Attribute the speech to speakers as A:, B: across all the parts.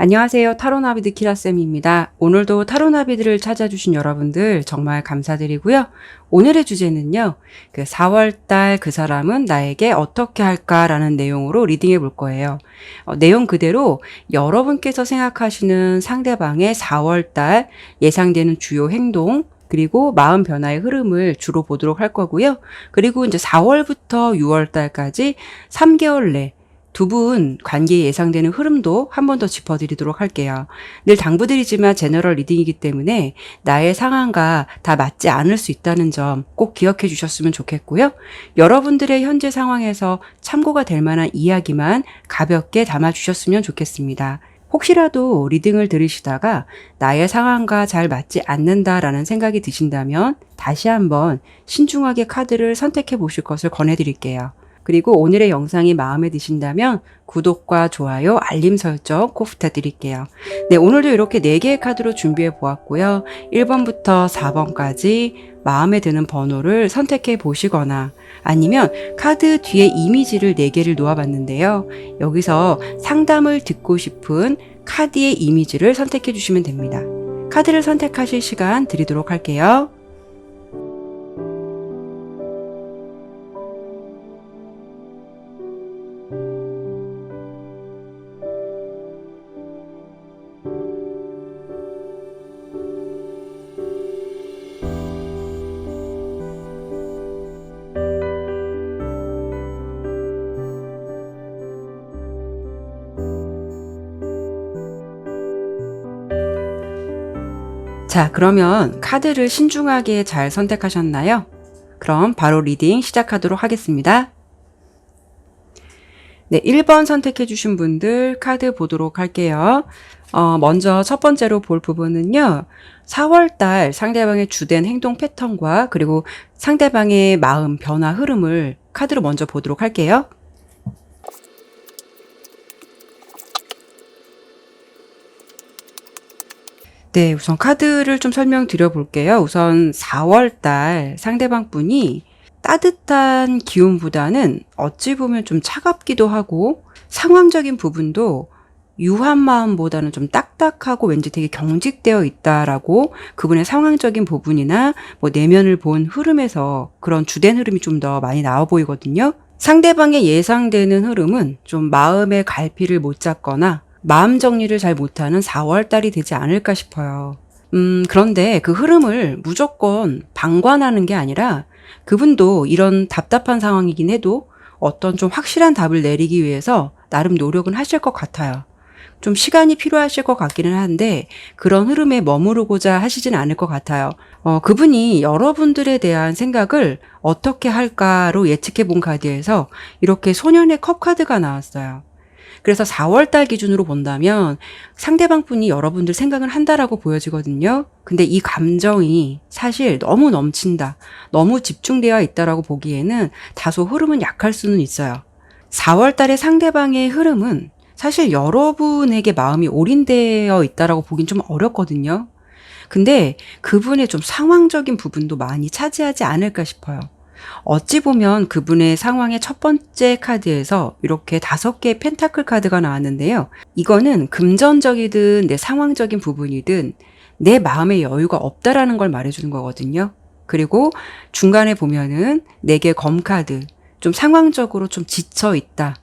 A: 안녕하세요. 타로나비드 키라쌤입니다. 오늘도 타로나비드를 찾아주신 여러분들 정말 감사드리고요. 오늘의 주제는요. 4월달 그 사람은 나에게 어떻게 할까라는 내용으로 리딩해 볼 거예요. 내용 그대로 여러분께서 생각하시는 상대방의 4월달 예상되는 주요 행동, 그리고 마음 변화의 흐름을 주로 보도록 할 거고요. 그리고 이제 4월부터 6월달까지 3개월 내 두 분 관계에 예상되는 흐름도 한 번 더 짚어드리도록 할게요. 늘 당부드리지만 제너럴 리딩이기 때문에 나의 상황과 다 맞지 않을 수 있다는 점 꼭 기억해 주셨으면 좋겠고요. 여러분들의 현재 상황에서 참고가 될 만한 이야기만 가볍게 담아주셨으면 좋겠습니다. 혹시라도 리딩을 들으시다가 나의 상황과 잘 맞지 않는다라는 생각이 드신다면 다시 한번 신중하게 카드를 선택해 보실 것을 권해드릴게요. 그리고 오늘의 영상이 마음에 드신다면 구독과 좋아요, 알림 설정 꼭 부탁드릴게요. 네, 오늘도 이렇게 4개의 카드로 준비해 보았고요. 1번부터 4번까지 마음에 드는 번호를 선택해 보시거나 아니면 카드 뒤에 이미지를 4개를 놓아봤는데요. 여기서 상담을 듣고 싶은 카드의 이미지를 선택해 주시면 됩니다. 카드를 선택하실 시간 드리도록 할게요. 자, 그러면 카드를 신중하게 잘 선택하셨나요? 그럼 바로 리딩 시작하도록 하겠습니다. 네, 1번 선택해 주신 분들 카드 보도록 할게요. 먼저 첫 번째로 볼 부분은요. 4월달 상대방의 주된 행동 패턴과 그리고 상대방의 마음 변화 흐름을 카드로 먼저 보도록 할게요. 네, 우선 카드를 좀 설명드려 볼게요. 우선 4월달 상대방 분이 따뜻한 기운보다는 어찌 보면 좀 차갑기도 하고 상황적인 부분도 유한 마음보다는 좀 딱딱하고 왠지 되게 경직되어 있다라고 그분의 상황적인 부분이나 뭐 내면을 본 흐름에서 그런 주된 흐름이 좀 더 많이 나와 보이거든요. 상대방의 예상되는 흐름은 좀 마음의 갈피를 못 잡거나 마음 정리를 잘 못하는 4월달이 되지 않을까 싶어요. 그런데 그 흐름을 무조건 방관하는 게 아니라 그분도 이런 답답한 상황이긴 해도 어떤 좀 확실한 답을 내리기 위해서 나름 노력은 하실 것 같아요. 좀 시간이 필요하실 것 같기는 한데 그런 흐름에 머무르고자 하시진 않을 것 같아요. 그분이 여러분들에 대한 생각을 어떻게 할까로 예측해 본 카드에서 이렇게 소년의 컵 카드가 나왔어요. 그래서 4월달 기준으로 본다면 상대방 분이 여러분들 생각을 한다라고 보여지거든요. 근데 이 감정이 사실 너무 넘친다, 너무 집중되어 있다라고 보기에는 다소 흐름은 약할 수는 있어요. 4월달의 상대방의 흐름은 사실 여러분에게 마음이 올인되어 있다라고 보긴 좀 어렵거든요. 근데 그분의 좀 상황적인 부분도 많이 차지하지 않을까 싶어요. 어찌 보면 그분의 상황의 첫 번째 카드에서 이렇게 5개의 펜타클 카드가 나왔는데요. 이거는 금전적이든 내 상황적인 부분이든 내 마음의 여유가 없다라는 걸 말해주는 거거든요. 그리고 중간에 보면은 4개 검 카드, 좀 상황적으로 좀 지쳐 있다,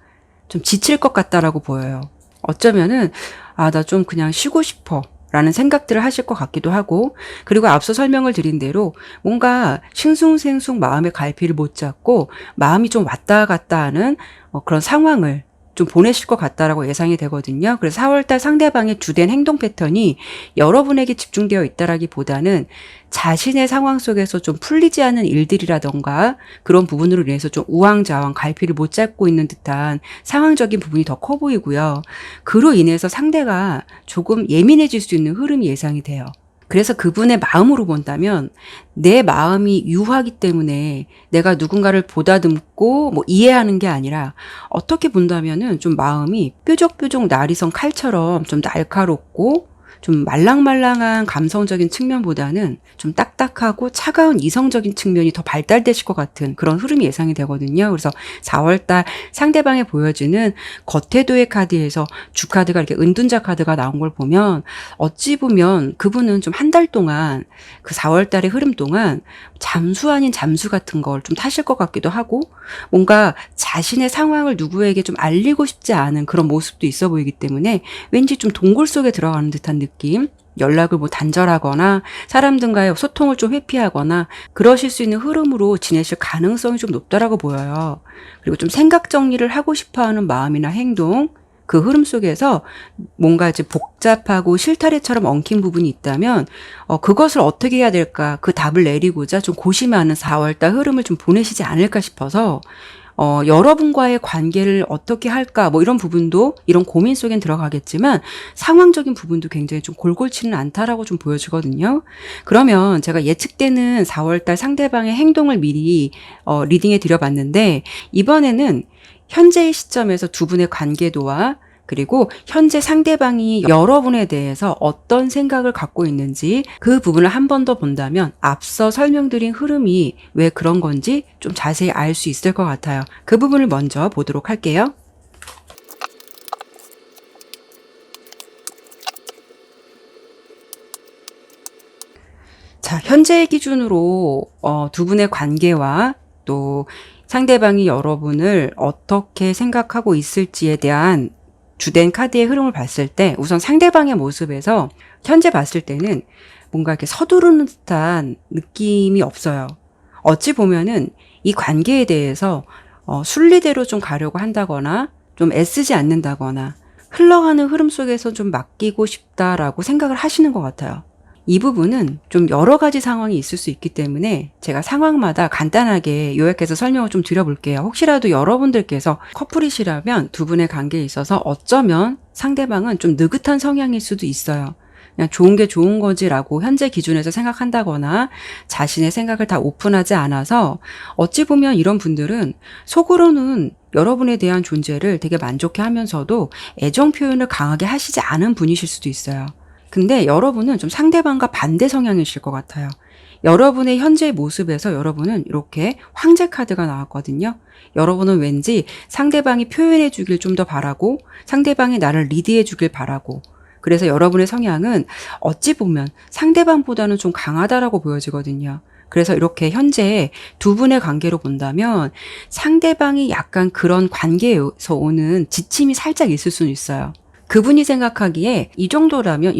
A: 좀 지칠 것 같다라고 보여요. 어쩌면은 나 좀 그냥 쉬고 싶어 라는 생각들을 하실 것 같기도 하고, 그리고 앞서 설명을 드린 대로 뭔가 싱숭생숭 마음의 갈피를 못 잡고 마음이 좀 왔다 갔다 하는 그런 상황을 좀 보내실 것 같다라고 예상이 되거든요. 그래서 4월달 상대방의 주된 행동 패턴이 여러분에게 집중되어 있다라기보다는 자신의 상황 속에서 좀 풀리지 않은 일들이라던가 그런 부분으로 인해서 좀 우왕좌왕 갈피를 못 잡고 있는 듯한 상황적인 부분이 더 커 보이고요. 그로 인해서 상대가 조금 예민해질 수 있는 흐름이 예상이 돼요. 그래서 그분의 마음으로 본다면 내 마음이 유하기 때문에 내가 누군가를 보다듬고 뭐 이해하는 게 아니라 어떻게 본다면은 좀 마음이 뾰족뾰족 날이선 칼처럼 좀 날카롭고 좀 말랑말랑한 감성적인 측면보다는 좀 딱딱하고 차가운 이성적인 측면이 더 발달되실 것 같은 그런 흐름이 예상이 되거든요. 그래서 4월달 상대방에 보여지는 거태도의 카드에서 주카드가 이렇게 은둔자 카드가 나온 걸 보면 어찌 보면 그분은 좀 한 달 동안 그 4월달의 흐름 동안 잠수 아닌 잠수 같은 걸 좀 타실 것 같기도 하고 뭔가 자신의 상황을 누구에게 좀 알리고 싶지 않은 그런 모습도 있어 보이기 때문에 왠지 좀 동굴 속에 들어가는 듯한 느낌, 연락을 뭐 단절하거나 사람들과의 소통을 좀 회피하거나 그러실 수 있는 흐름으로 지내실 가능성이 좀 높다라고 보여요. 그리고 좀 생각 정리를 하고 싶어하는 마음이나 행동, 그 흐름 속에서 뭔가 이제 복잡하고 실타래처럼 엉킨 부분이 있다면 그것을 어떻게 해야 될까 그 답을 내리고자 좀 고심하는 4월달 흐름을 좀 보내시지 않을까 싶어서 여러분과의 관계를 어떻게 할까 뭐 이런 부분도 이런 고민 속엔 들어가겠지만 상황적인 부분도 굉장히 좀 골골치는 않다라고 좀 보여지거든요. 그러면 제가 예측되는 4월달 상대방의 행동을 미리 리딩해 드려봤는데 이번에는 현재의 시점에서 두 분의 관계도와 그리고 현재 상대방이 여러분에 대해서 어떤 생각을 갖고 있는지 그 부분을 한 번 더 본다면 앞서 설명드린 흐름이 왜 그런 건지 좀 자세히 알 수 있을 것 같아요. 그 부분을 먼저 보도록 할게요. 자, 현재의 기준으로 두 분의 관계와 또 상대방이 여러분을 어떻게 생각하고 있을지에 대한 주된 카드의 흐름을 봤을 때 우선 상대방의 모습에서 현재 봤을 때는 뭔가 이렇게 서두르는 듯한 느낌이 없어요. 어찌 보면은 이 관계에 대해서 순리대로 좀 가려고 한다거나 좀 애쓰지 않는다거나 흘러가는 흐름 속에서 좀 맡기고 싶다라고 생각을 하시는 것 같아요. 이 부분은 좀 여러 가지 상황이 있을 수 있기 때문에 제가 상황마다 간단하게 요약해서 설명을 좀 드려볼게요. 혹시라도 여러분들께서 커플이시라면 두 분의 관계에 있어서 어쩌면 상대방은 좀 느긋한 성향일 수도 있어요. 그냥 좋은 게 좋은 거지라고 현재 기준에서 생각한다거나 자신의 생각을 다 오픈하지 않아서 어찌 보면 이런 분들은 속으로는 여러분에 대한 존재를 되게 만족해 하면서도 애정 표현을 강하게 하시지 않은 분이실 수도 있어요. 근데 여러분은 좀 상대방과 반대 성향이실 것 같아요. 여러분의 현재 모습에서 여러분은 이렇게 황제 카드가 나왔거든요. 여러분은 왠지 상대방이 표현해 주길 좀 더 바라고 상대방이 나를 리드해 주길 바라고 그래서 여러분의 성향은 어찌 보면 상대방보다는 좀 강하다라고 보여지거든요. 그래서 이렇게 현재 두 분의 관계로 본다면 상대방이 약간 그런 관계에서 오는 지침이 살짝 있을 수는 있어요. 그분이 생각하기에 이 정도라면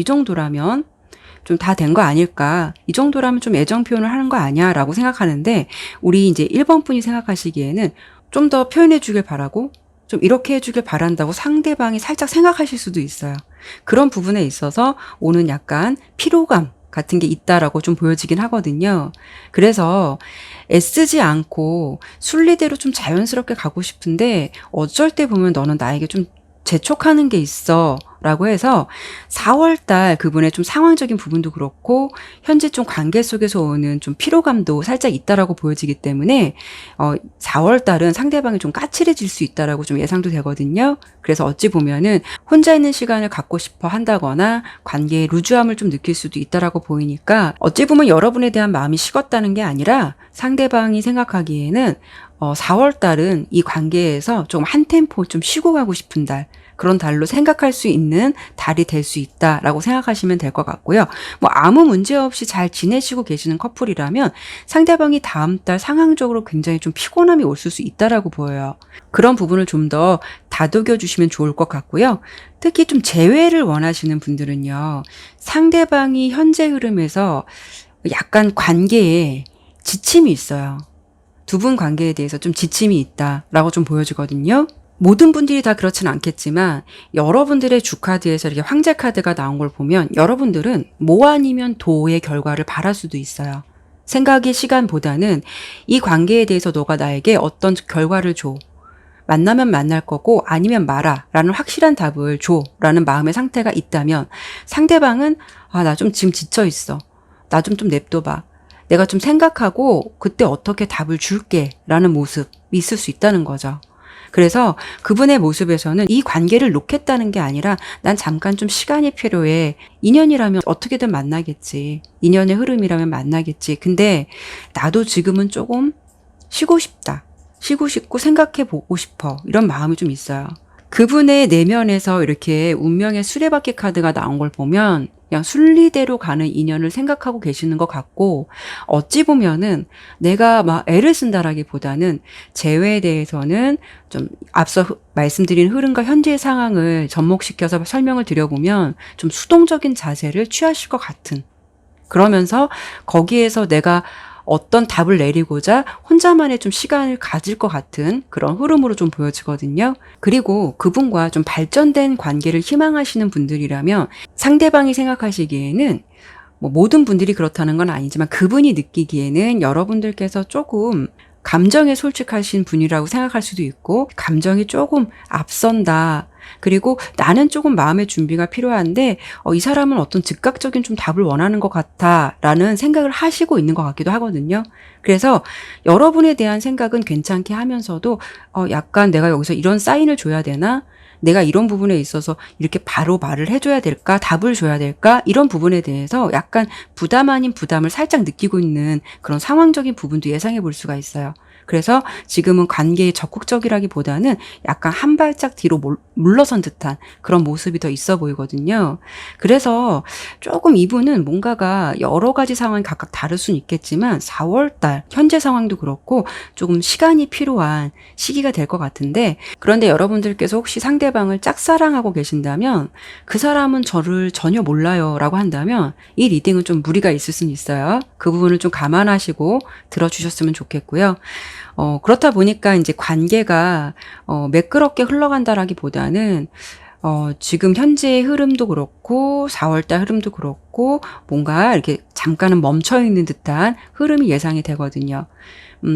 A: 좀 다 된 거 아닐까? 이 정도라면 좀 애정 표현을 하는 거 아니야? 라고 생각하는데 우리 이제 1번 분이 생각하시기에는 좀 더 표현해 주길 바라고 좀 이렇게 해주길 바란다고 상대방이 살짝 생각하실 수도 있어요. 그런 부분에 있어서 오는 약간 피로감 같은 게 있다라고 좀 보여지긴 하거든요. 그래서 애쓰지 않고 순리대로 좀 자연스럽게 가고 싶은데 어쩔 때 보면 너는 나에게 좀 재촉하는 게 있어 라고 해서 4월달 그분의 좀 상황적인 부분도 그렇고 현재 좀 관계 속에서 오는 좀 피로감도 살짝 있다라고 보여지기 때문에 4월달은 상대방이 좀 까칠해질 수 있다라고 좀 예상도 되거든요. 그래서 어찌 보면은 혼자 있는 시간을 갖고 싶어 한다거나 관계의 루즈함을 좀 느낄 수도 있다라고 보이니까 어찌 보면 여러분에 대한 마음이 식었다는 게 아니라 상대방이 생각하기에는 4월달은 이 관계에서 좀 한 템포 좀 쉬고 가고 싶은 달 그런 달로 생각할 수 있는 달이 될 수 있다라고 생각하시면 될 것 같고요. 뭐 아무 문제 없이 잘 지내시고 계시는 커플이라면 상대방이 다음 달 상황적으로 굉장히 좀 피곤함이 올 수 있다라고 보여요. 그런 부분을 좀 더 다독여 주시면 좋을 것 같고요. 특히 좀 재회를 원하시는 분들은요. 상대방이 현재 흐름에서 약간 관계에 지침이 있어요. 두 분 관계에 대해서 좀 지침이 있다라고 좀 보여지거든요. 모든 분들이 다 그렇진 않겠지만 여러분들의 주카드에서 이렇게 황제 카드가 나온 걸 보면 여러분들은 모 아니면 도의 결과를 바랄 수도 있어요. 생각의 시간보다는 이 관계에 대해서 너가 나에게 어떤 결과를 줘. 만나면 만날 거고 아니면 말아 라는 확실한 답을 줘 라는 마음의 상태가 있다면 상대방은 나 좀 지금 지쳐 있어. 나 좀 냅둬봐. 내가 좀 생각하고 그때 어떻게 답을 줄게 라는 모습이 있을 수 있다는 거죠. 그래서 그분의 모습에서는 이 관계를 놓겠다는 게 아니라 난 잠깐 좀 시간이 필요해. 인연이라면 어떻게든 만나겠지. 인연의 흐름이라면 만나겠지. 근데 나도 지금은 조금 쉬고 싶다. 쉬고 싶고 생각해 보고 싶어. 이런 마음이 좀 있어요. 그분의 내면에서 이렇게 운명의 수레바퀴 카드가 나온 걸 보면 그냥 순리대로 가는 인연을 생각하고 계시는 것 같고, 어찌 보면은 내가 막 애를 쓴다라기보다는 재회에 대해서는 좀 앞서 말씀드린 흐름과 현재의 상황을 접목시켜서 설명을 드려보면 좀 수동적인 자세를 취하실 것 같은, 그러면서 거기에서 내가 어떤 답을 내리고자 혼자만의 좀 시간을 가질 것 같은 그런 흐름으로 좀 보여지거든요. 그리고 그분과 좀 발전된 관계를 희망하시는 분들이라면 상대방이 생각하시기에는 뭐 모든 분들이 그렇다는 건 아니지만 그분이 느끼기에는 여러분들께서 조금 감정에 솔직하신 분이라고 생각할 수도 있고, 감정이 조금 앞선다. 그리고 나는 조금 마음의 준비가 필요한데 이 사람은 어떤 즉각적인 좀 답을 원하는 것 같아 라는 생각을 하시고 있는 것 같기도 하거든요. 그래서 여러분에 대한 생각은 괜찮게 하면서도 약간 내가 여기서 이런 사인을 줘야 되나? 내가 이런 부분에 있어서 이렇게 바로 말을 해줘야 될까? 답을 줘야 될까? 이런 부분에 대해서 약간 부담 아닌 부담을 살짝 느끼고 있는 그런 상황적인 부분도 예상해 볼 수가 있어요. 그래서 지금은 관계에 적극적이라기보다는 약간 한 발짝 뒤로 물러선 듯한 그런 모습이 더 있어 보이거든요. 그래서 조금 이분은 뭔가가 여러 가지 상황이 각각 다를 수는 있겠지만 4월달 현재 상황도 그렇고 조금 시간이 필요한 시기가 될 것 같은데, 그런데 여러분들께서 혹시 상대방을 짝사랑하고 계신다면 그 사람은 저를 전혀 몰라요 라고 한다면 이 리딩은 좀 무리가 있을 수는 있어요. 그 부분을 좀 감안하시고 들어주셨으면 좋겠고요. 그렇다 보니까 이제 관계가 매끄럽게 흘러간다라기보다는 지금 현재의 흐름도 그렇고 4월달 흐름도 그렇고 뭔가 이렇게 잠깐은 멈춰있는 듯한 흐름이 예상이 되거든요.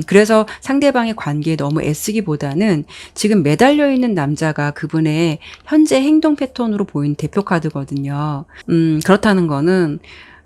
A: 그래서 상대방의 관계에 너무 애쓰기보다는 지금 매달려 있는 남자가 그분의 현재 행동 패턴으로 보이는 대표 카드거든요. 그렇다는 거는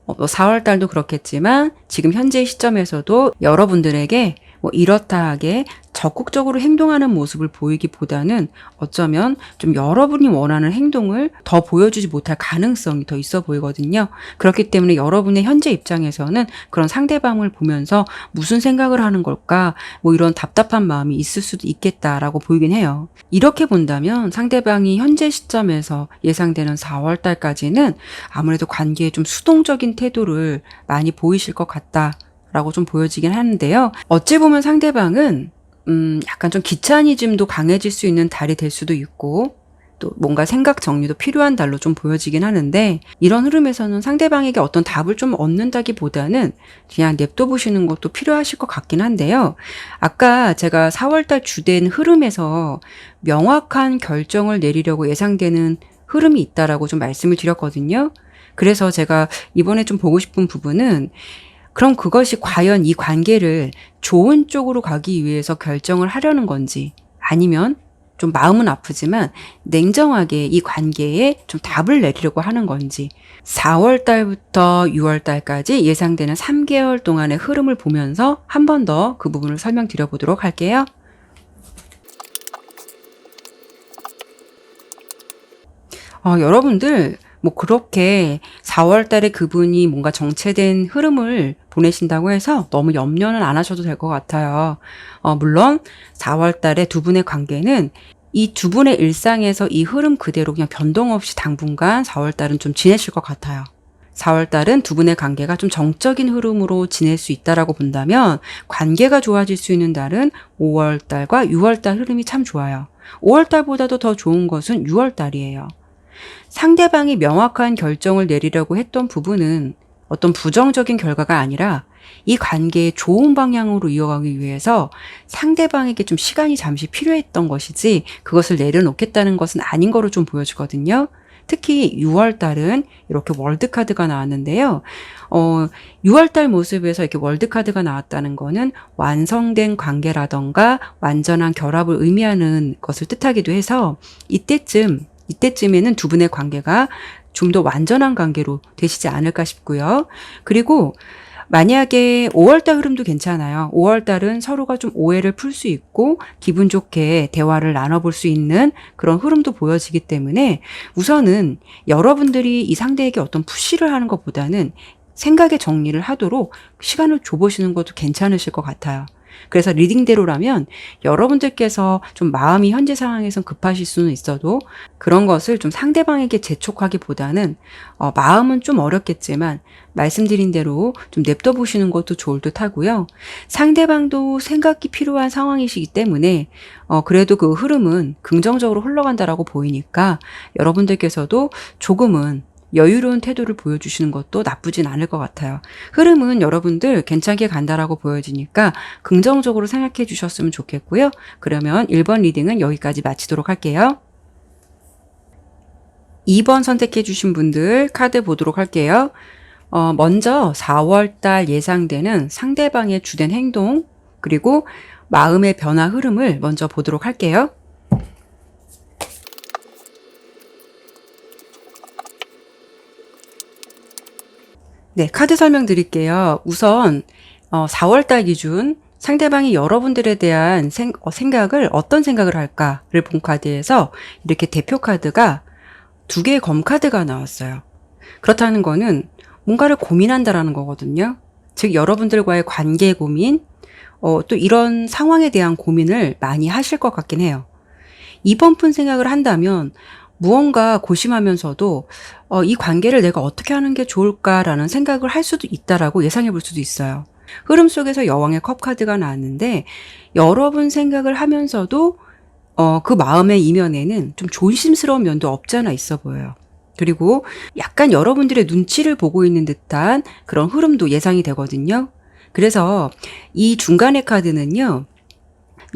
A: 4월 달도 그렇겠지만 지금 현재 시점에서도 여러분들에게 뭐 이렇다 하게 적극적으로 행동하는 모습을 보이기보다는 어쩌면 좀 여러분이 원하는 행동을 더 보여주지 못할 가능성이 더 있어 보이거든요. 그렇기 때문에 여러분의 현재 입장에서는 그런 상대방을 보면서 무슨 생각을 하는 걸까? 뭐 이런 답답한 마음이 있을 수도 있겠다라고 보이긴 해요. 이렇게 본다면 상대방이 현재 시점에서 예상되는 4월 달까지는 아무래도 관계에 좀 수동적인 태도를 많이 보이실 것 같다 라고 좀 보여지긴 하는데요. 어찌 보면 상대방은 약간 좀 귀차니즘도 강해질 수 있는 달이 될 수도 있고, 또 뭔가 생각 정리도 필요한 달로 좀 보여지긴 하는데, 이런 흐름에서는 상대방에게 어떤 답을 좀 얻는다기보다는 그냥 냅둬보시는 것도 필요하실 것 같긴 한데요. 아까 제가 4월달 주된 흐름에서 명확한 결정을 내리려고 예상되는 흐름이 있다라고 좀 말씀을 드렸거든요. 그래서 제가 이번에 좀 보고 싶은 부분은, 그럼 그것이 과연 이 관계를 좋은 쪽으로 가기 위해서 결정을 하려는 건지, 아니면 좀 마음은 아프지만 냉정하게 이 관계에 좀 답을 내리려고 하는 건지, 4월 달부터 6월 달까지 예상되는 3개월 동안의 흐름을 보면서 한 번 더 그 부분을 설명드려 보도록 할게요. 여러분들 뭐 그렇게 4월 달에 그분이 뭔가 정체된 흐름을 보내신다고 해서 너무 염려는 안 하셔도 될 것 같아요. 물론 4월 달에 두 분의 관계는 이 두 분의 일상에서 이 흐름 그대로 그냥 변동 없이 당분간 4월 달은 좀 지내실 것 같아요. 4월 달은 두 분의 관계가 좀 정적인 흐름으로 지낼 수 있다라고 본다면, 관계가 좋아질 수 있는 달은 5월 달과 6월 달 흐름이 참 좋아요. 5월 달보다도 더 좋은 것은 6월 달이에요. 상대방이 명확한 결정을 내리려고 했던 부분은 어떤 부정적인 결과가 아니라 이 관계의 좋은 방향으로 이어가기 위해서 상대방에게 좀 시간이 잠시 필요했던 것이지 그것을 내려놓겠다는 것은 아닌 거로 좀 보여지거든요. 특히 6월 달은 이렇게 월드카드가 나왔는데요. 6월 달 모습에서 이렇게 월드카드가 나왔다는 거는 완성된 관계라던가 완전한 결합을 의미하는 것을 뜻하기도 해서 이때쯤에는 두 분의 관계가 좀 더 완전한 관계로 되시지 않을까 싶고요. 그리고 만약에 5월달 흐름도 괜찮아요. 5월달은 서로가 좀 오해를 풀 수 있고 기분 좋게 대화를 나눠볼 수 있는 그런 흐름도 보여지기 때문에 우선은 여러분들이 이 상대에게 어떤 푸시를 하는 것보다는 생각의 정리를 하도록 시간을 줘보시는 것도 괜찮으실 것 같아요. 그래서 리딩대로라면 여러분들께서 좀 마음이 현재 상황에선 급하실 수는 있어도 그런 것을 좀 상대방에게 재촉하기보다는 마음은 좀 어렵겠지만 말씀드린 대로 좀 냅둬 보시는 것도 좋을 듯 하고요. 상대방도 생각이 필요한 상황이시기 때문에 그래도 그 흐름은 긍정적으로 흘러간다라고 보이니까 여러분들께서도 조금은 여유로운 태도를 보여주시는 것도 나쁘진 않을 것 같아요. 흐름은 여러분들 괜찮게 간다라고 보여지니까 긍정적으로 생각해 주셨으면 좋겠고요. 그러면 1번 리딩은 여기까지 마치도록 할게요. 2번 선택해 주신 분들 카드 보도록 할게요. 먼저 4월달 예상되는 상대방의 주된 행동 그리고 마음의 변화 흐름을 먼저 보도록 할게요. 네, 카드 설명드릴게요. 우선 4월달 기준 상대방이 여러분들에 대한 생각을 어떤 생각을 할까를 본 카드에서 이렇게 대표 카드가 2개의 검 카드가 나왔어요. 그렇다는 거는 뭔가를 고민한다라는 거거든요. 즉 여러분들과의 관계 고민, 또 이런 상황에 대한 고민을 많이 하실 것 같긴 해요. 이번 푼 생각을 한다면 무언가 고심하면서도 이 관계를 내가 어떻게 하는 게 좋을까라는 생각을 할 수도 있다라고 예상해 볼 수도 있어요. 흐름 속에서 여왕의 컵 카드가 나왔는데 여러분 생각을 하면서도 그 마음의 이면에는 좀 조심스러운 면도 없지 않아 있어 보여요. 그리고 약간 여러분들의 눈치를 보고 있는 듯한 그런 흐름도 예상이 되거든요. 그래서 이 중간의 카드는요.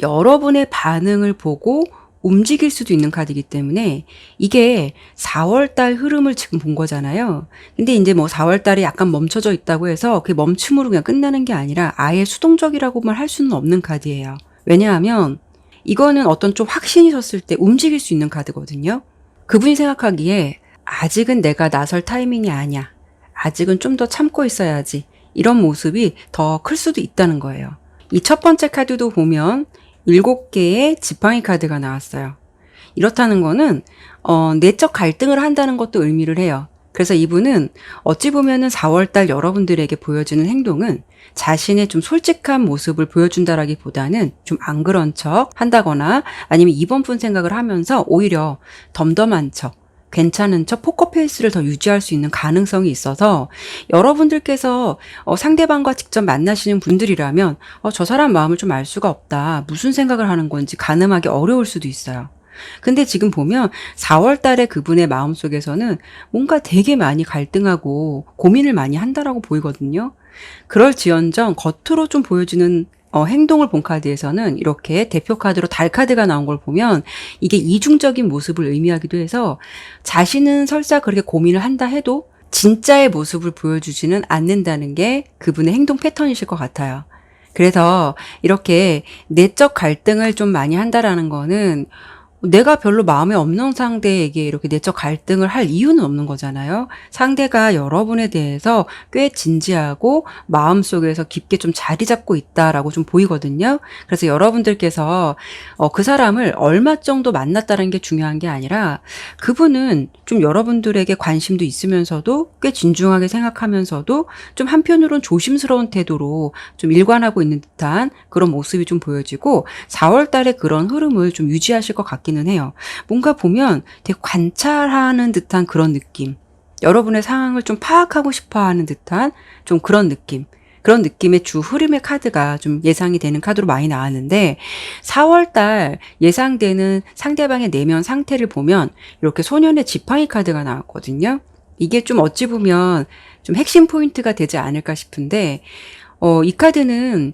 A: 여러분의 반응을 보고 움직일 수도 있는 카드이기 때문에 이게 4월달 흐름을 지금 본 거잖아요. 근데 이제 뭐 4월달에 약간 멈춰져 있다고 해서 그게 멈춤으로 그냥 끝나는 게 아니라 아예 수동적이라고만 할 수는 없는 카드예요. 왜냐하면 이거는 어떤 좀 확신이 섰을 때 움직일 수 있는 카드거든요. 그분이 생각하기에 아직은 내가 나설 타이밍이 아니야. 아직은 좀 더 참고 있어야지. 이런 모습이 더 클 수도 있다는 거예요. 이 첫 번째 카드도 보면 7개의 지팡이 카드가 나왔어요. 이렇다는 거는 내적 갈등을 한다는 것도 의미를 해요. 그래서 이분은 어찌 보면은 4월달 여러분들에게 보여주는 행동은 자신의 좀 솔직한 모습을 보여준다라기보다는 좀 안 그런 척 한다거나 아니면 이번 분 생각을 하면서 오히려 덤덤한 척 괜찮은 척 포커페이스를 더 유지할 수 있는 가능성이 있어서 여러분들께서 상대방과 직접 만나시는 분들이라면 저 사람 마음을 좀 알 수가 없다. 무슨 생각을 하는 건지 가늠하기 어려울 수도 있어요. 근데 지금 보면 4월 달에 그분의 마음속에서는 뭔가 되게 많이 갈등하고 고민을 많이 한다라고 보이거든요. 그럴지언정 겉으로 좀 보여주는 행동을 본 카드에서는 이렇게 대표 카드로 달 카드가 나온 걸 보면 이게 이중적인 모습을 의미하기도 해서 자신은 설사 그렇게 고민을 한다 해도 진짜의 모습을 보여주지는 않는다는 게 그분의 행동 패턴이실 것 같아요. 그래서 이렇게 내적 갈등을 좀 많이 한다라는 거는 내가 별로 마음에 없는 상대에게 이렇게 내적 갈등을 할 이유는 없는 거잖아요. 상대가 여러분에 대해서 꽤 진지하고 마음속에서 깊게 좀 자리 잡고 있다라고 좀 보이거든요. 그래서 여러분들께서 그 사람을 얼마 정도 만났다는 게 중요한 게 아니라 그분은 좀 여러분들에게 관심도 있으면서도 꽤 진중하게 생각하면서도 좀 한편으로는 조심스러운 태도로 좀 일관하고 있는 듯한 그런 모습이 좀 보여지고 4월 달에 그런 흐름을 좀 유지하실 것 같긴 해요. 뭔가 보면 되게 관찰하는 듯한 그런 느낌. 여러분의 상황을 좀 파악하고 싶어 하는 듯한 좀 그런 느낌. 그런 느낌의 주 흐름의 카드가 좀 예상이 되는 카드로 많이 나왔는데 4월달 예상되는 상대방의 내면 상태를 보면 이렇게 소년의 지팡이 카드가 나왔거든요. 이게 좀 어찌 보면 좀 핵심 포인트가 되지 않을까 싶은데 이 카드는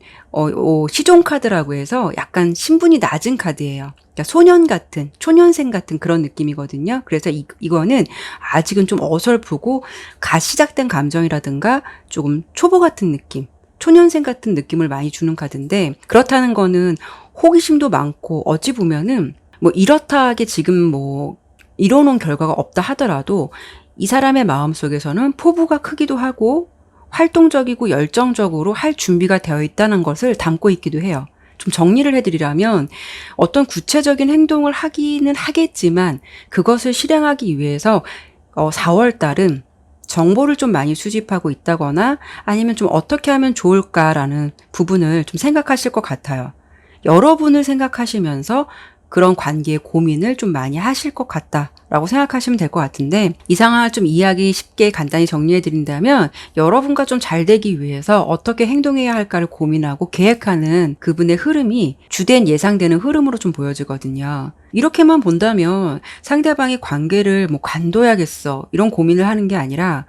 A: 시종 카드라고 해서 약간 신분이 낮은 카드예요. 그러니까 소년 같은, 초년생 같은 그런 느낌이거든요. 그래서 이거는 아직은 좀 어설프고 시작된 감정이라든가 조금 초보 같은 느낌, 초년생 같은 느낌을 많이 주는 카드인데 그렇다는 거는 호기심도 많고 어찌 보면은 뭐 이렇다 하게 지금 뭐 이뤄놓은 결과가 없다 하더라도 이 사람의 마음속에서는 포부가 크기도 하고 활동적이고 열정적으로 할 준비가 되어 있다는 것을 담고 있기도 해요. 좀 정리를 해드리라면 어떤 구체적인 행동을 하기는 하겠지만 그것을 실행하기 위해서 4월 달은 정보를 좀 많이 수집하고 있다거나 아니면 좀 어떻게 하면 좋을까라는 부분을 좀 생각하실 것 같아요. 여러분을 생각하시면서 그런 관계의 고민을 좀 많이 하실 것 같다라고 생각하시면 될 것 같은데, 이 상황을 좀 이야기 쉽게 간단히 정리해 드린다면 여러분과 좀 잘 되기 위해서 어떻게 행동해야 할까를 고민하고 계획하는 그분의 흐름이 주된 예상되는 흐름으로 좀 보여지거든요. 이렇게만 본다면 상대방의 관계를 뭐 관둬야겠어 이런 고민을 하는 게 아니라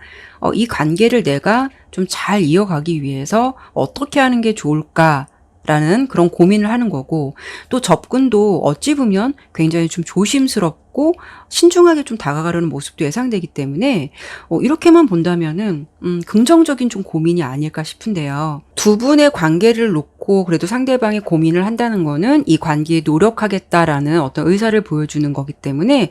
A: 이 관계를 내가 좀 잘 이어가기 위해서 어떻게 하는 게 좋을까 라는 그런 고민을 하는 거고, 또 접근도 어찌 보면 굉장히 좀 조심스럽고 신중하게 좀 다가가려는 모습도 예상되기 때문에 이렇게만 본다면은 긍정적인 좀 고민이 아닐까 싶은데요. 두 분의 관계를 놓고 그래도 상대방이 고민을 한다는 거는 이 관계에 노력하겠다라는 어떤 의사를 보여주는 거기 때문에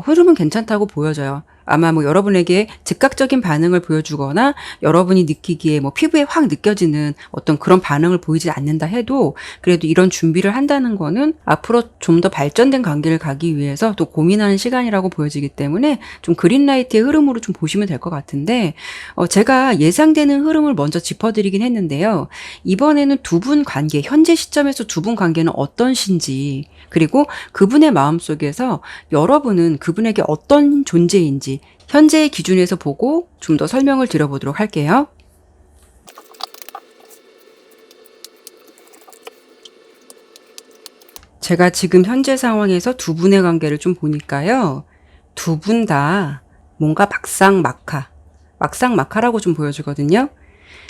A: 흐름은 괜찮다고 보여져요. 아마 뭐 여러분에게 즉각적인 반응을 보여주거나 여러분이 느끼기에 뭐 피부에 확 느껴지는 어떤 그런 반응을 보이지 않는다 해도 그래도 이런 준비를 한다는 거는 앞으로 좀 더 발전된 관계를 가기 위해서 또 고민하는 시간이라고 보여지기 때문에 좀 그린라이트의 흐름으로 좀 보시면 될 것 같은데, 제가 예상되는 흐름을 먼저 짚어드리긴 했는데요. 이번에는 두 분 관계, 현재 시점에서 두 분 관계는 어떤신지, 그리고 그분의 마음속에서 여러분은 그분에게 어떤 존재인지 현재의 기준에서 보고 좀 더 설명을 드려보도록 할게요. 제가 지금 현재 상황에서 두 분의 관계를 좀 보니까요. 두 분 다 뭔가 막상막하라고 좀 보여주거든요.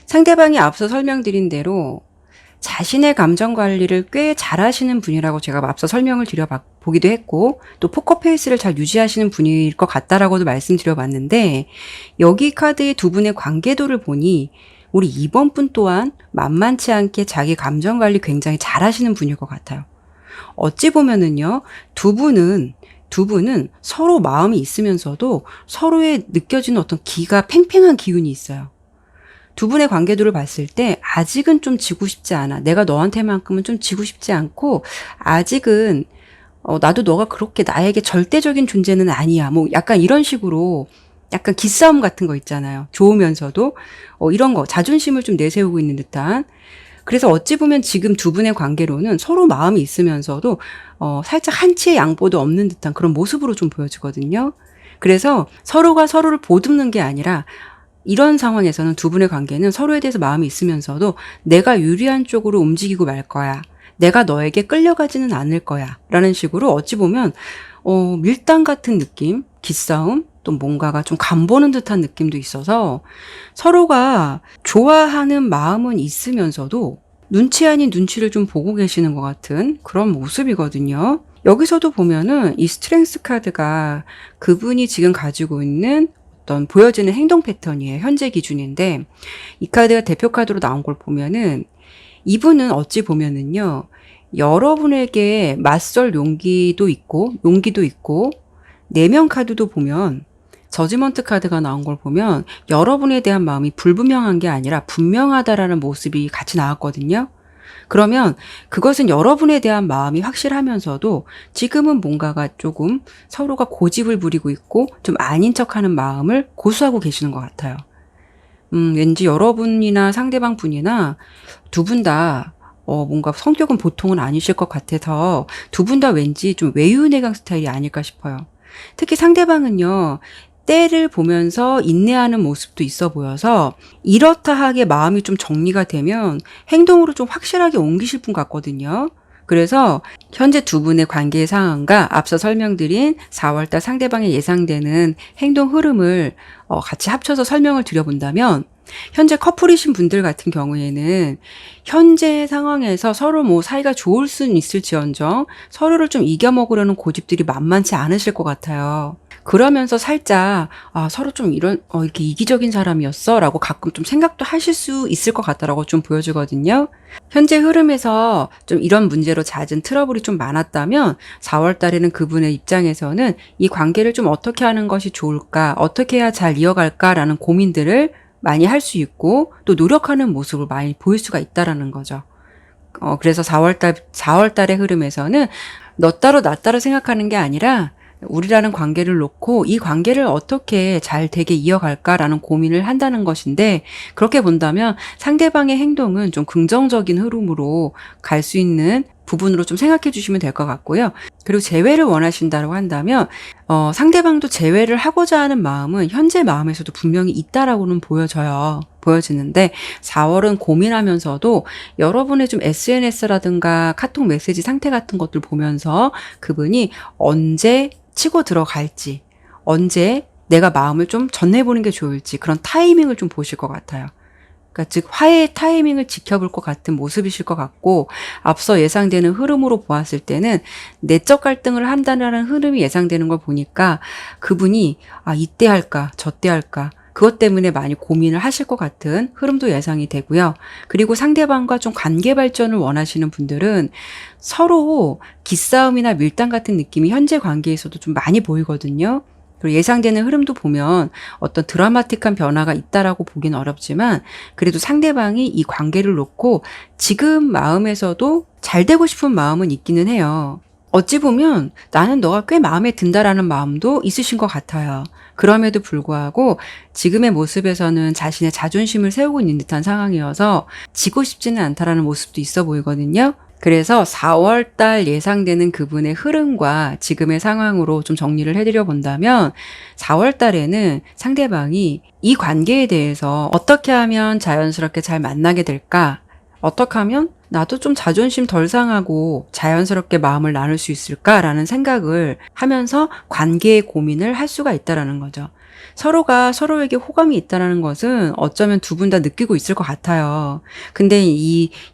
A: 상대방이 앞서 설명드린 대로 자신의 감정 관리를 꽤 잘하시는 분이라고 제가 앞서 설명을 드려보기도 했고, 또 포커페이스를 잘 유지하시는 분일 것 같다라고도 말씀드려봤는데, 여기 카드의 두 분의 관계도를 보니 우리 이번 분 또한 만만치 않게 자기 감정 관리 굉장히 잘하시는 분일 것 같아요. 어찌 보면은요, 두 분은 서로 마음이 있으면서도 서로에 느껴지는 어떤 기가 팽팽한 기운이 있어요. 두 분의 관계도를 봤을 때 아직은 좀 지고 싶지 않아. 내가 너한테만큼은 좀 지고 싶지 않고 아직은 나도 너가 그렇게 나에게 절대적인 존재는 아니야. 뭐 약간 이런 식으로 약간 기싸움 같은 거 있잖아요. 좋으면서도 이런 거 자존심을 좀 내세우고 있는 듯한. 그래서 어찌 보면 지금 두 분의 관계로는 서로 마음이 있으면서도 살짝 한치의 양보도 없는 듯한 그런 모습으로 좀 보여지거든요. 그래서 서로가 서로를 보듬는 게 아니라 이런 상황에서는 두 분의 관계는 서로에 대해서 마음이 있으면서도 내가 유리한 쪽으로 움직이고 말 거야. 내가 너에게 끌려가지는 않을 거야. 라는 식으로 어찌 보면 밀당 같은 느낌, 기싸움, 또 뭔가가 좀 간보는 듯한 느낌도 있어서 서로가 좋아하는 마음은 있으면서도 눈치 아닌 눈치를 좀 보고 계시는 것 같은 그런 모습이거든요. 여기서도 보면은 이 스트렝스 카드가 그분이 지금 가지고 있는 어떤 보여지는 행동 패턴이에요. 현재 기준인데 이 카드가 대표 카드로 나온 걸 보면은 이분은 어찌 보면은요. 여러분에게 맞설 용기도 있고 내면 카드도 보면 저지먼트 카드가 나온 걸 보면 여러분에 대한 마음이 불분명한 게 아니라 분명하다라는 모습이 같이 나왔거든요. 그러면 그것은 여러분에 대한 마음이 확실하면서도 지금은 뭔가가 조금 서로가 고집을 부리고 있고 좀 아닌 척하는 마음을 고수하고 계시는 것 같아요. 왠지 여러분이나 상대방 분이나 두 분 다 뭔가 성격은 보통은 아니실 것 같아서 두 분 다 왠지 좀 외유내강 스타일이 아닐까 싶어요. 특히 상대방은요. 때를 보면서 인내하는 모습도 있어 보여서 이렇다 하게 마음이 좀 정리가 되면 행동으로 좀 확실하게 옮기실 분 같거든요. 그래서 현재 두 분의 관계 상황과 앞서 설명드린 4월달 상대방의 예상되는 행동 흐름을 같이 합쳐서 설명을 드려본다면 현재 커플이신 분들 같은 경우에는 현재 상황에서 서로 뭐 사이가 좋을 수는 있을지언정 서로를 좀 이겨먹으려는 고집들이 만만치 않으실 것 같아요. 그러면서 살짝 서로 좀 이렇게 이기적인 사람이었어 라고 가끔 좀 생각도 하실 수 있을 것 같다라고 좀 보여주거든요. 현재 흐름에서 좀 이런 문제로 잦은 트러블이 좀 많았다면 4월 달에는 그분의 입장에서는 이 관계를 좀 어떻게 하는 것이 좋을까, 어떻게 해야 잘 이어갈까라는 고민들을 많이 할 수 있고 또 노력하는 모습을 많이 보일 수가 있다라는 거죠. 그래서 4월 달의 흐름에서는 너 따로 나 따로 생각하는 게 아니라 우리라는 관계를 놓고 이 관계를 어떻게 잘 되게 이어갈까라는 고민을 한다는 것인데, 그렇게 본다면 상대방의 행동은 좀 긍정적인 흐름으로 갈 수 있는 부분으로 좀 생각해 주시면 될 것 같고요. 그리고 재회를 원하신다고 한다면 상대방도 재회를 하고자 하는 마음은 현재 마음에서도 분명히 있다라고는 보여지는데 4월은 고민하면서도 여러분의 좀 SNS라든가 카톡 메시지 상태 같은 것들 보면서 그분이 언제 치고 들어갈지, 언제 내가 마음을 좀 전해보는 게 좋을지 그런 타이밍을 좀 보실 것 같아요. 그러니까 즉 화해의 타이밍을 지켜볼 것 같은 모습이실 것 같고, 앞서 예상되는 흐름으로 보았을 때는 내적 갈등을 한다는 흐름이 예상되는 걸 보니까 그분이 이때 할까 저때 할까 그것 때문에 많이 고민을 하실 것 같은 흐름도 예상이 되고요. 그리고 상대방과 좀 관계 발전을 원하시는 분들은 서로 기싸움이나 밀당 같은 느낌이 현재 관계에서도 좀 많이 보이거든요. 그리고 예상되는 흐름도 보면 어떤 드라마틱한 변화가 있다라고 보기는 어렵지만 그래도 상대방이 이 관계를 놓고 지금 마음에서도 잘 되고 싶은 마음은 있기는 해요. 어찌 보면 나는 너가 꽤 마음에 든다라는 마음도 있으신 것 같아요. 그럼에도 불구하고 지금의 모습에서는 자신의 자존심을 세우고 있는 듯한 상황이어서 지고 싶지는 않다라는 모습도 있어 보이거든요. 그래서 4월 달 예상되는 그분의 흐름과 지금의 상황으로 좀 정리를 해드려 본다면 4월 달에는 상대방이 이 관계에 대해서 어떻게 하면 자연스럽게 잘 만나게 될까? 어떻게 하면 나도 좀 자존심 덜 상하고 자연스럽게 마음을 나눌 수 있을까라는 생각을 하면서 관계의 고민을 할 수가 있다라는 거죠. 서로가 서로에게 호감이 있다는 것은 어쩌면 두 분 다 느끼고 있을 것 같아요. 근데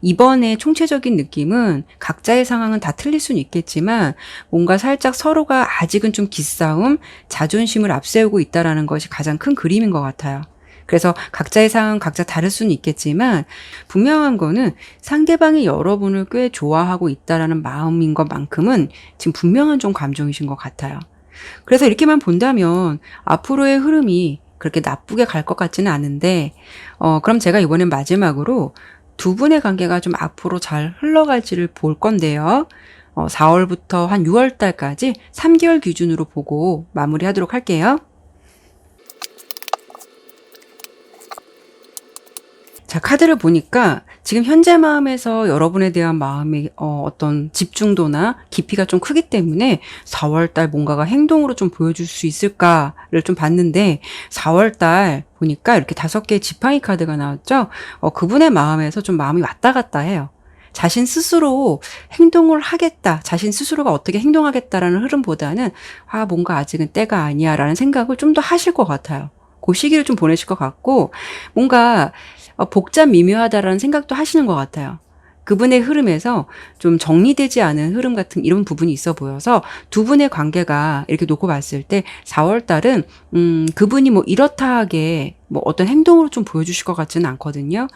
A: 이번에 총체적인 느낌은 각자의 상황은 다 틀릴 수는 있겠지만 뭔가 살짝 서로가 아직은 좀 기싸움, 자존심을 앞세우고 있다는 것이 가장 큰 그림인 것 같아요. 그래서 각자의 상황은 각자 다를 수는 있겠지만 분명한 거는 상대방이 여러분을 꽤 좋아하고 있다라는 마음인 것만큼은 지금 분명한 좀 감정이신 것 같아요. 그래서 이렇게만 본다면 앞으로의 흐름이 그렇게 나쁘게 갈 것 같지는 않은데 그럼 제가 이번엔 마지막으로 두 분의 관계가 좀 앞으로 잘 흘러갈지를 볼 건데요. 4월부터 한 6월 달까지 3개월 기준으로 보고 마무리하도록 할게요. 자, 카드를 보니까 지금 현재 마음에서 여러분에 대한 마음의 어떤 집중도나 깊이가 좀 크기 때문에 4월달 뭔가가 행동으로 좀 보여줄 수 있을까를 좀 봤는데 4월달 보니까 이렇게 5개의 지팡이 카드가 나왔죠. 그분의 마음에서 좀 마음이 왔다 갔다 해요. 자신 스스로 행동을 하겠다, 자신 스스로가 어떻게 행동하겠다라는 흐름보다는 뭔가 아직은 때가 아니야 라는 생각을 좀 더 하실 것 같아요. 그 시기를 좀 보내실 것 같고 뭔가 복잡 미묘하다라는 생각도 하시는 것 같아요. 그분의 흐름에서 좀 정리되지 않은 흐름 같은 이런 부분이 있어 보여서 두 분의 관계가 이렇게 놓고 봤을 때 4월 달은 그분이 뭐 이렇다 하게 뭐 어떤 행동으로 좀 보여주실 것 같지는 않거든요.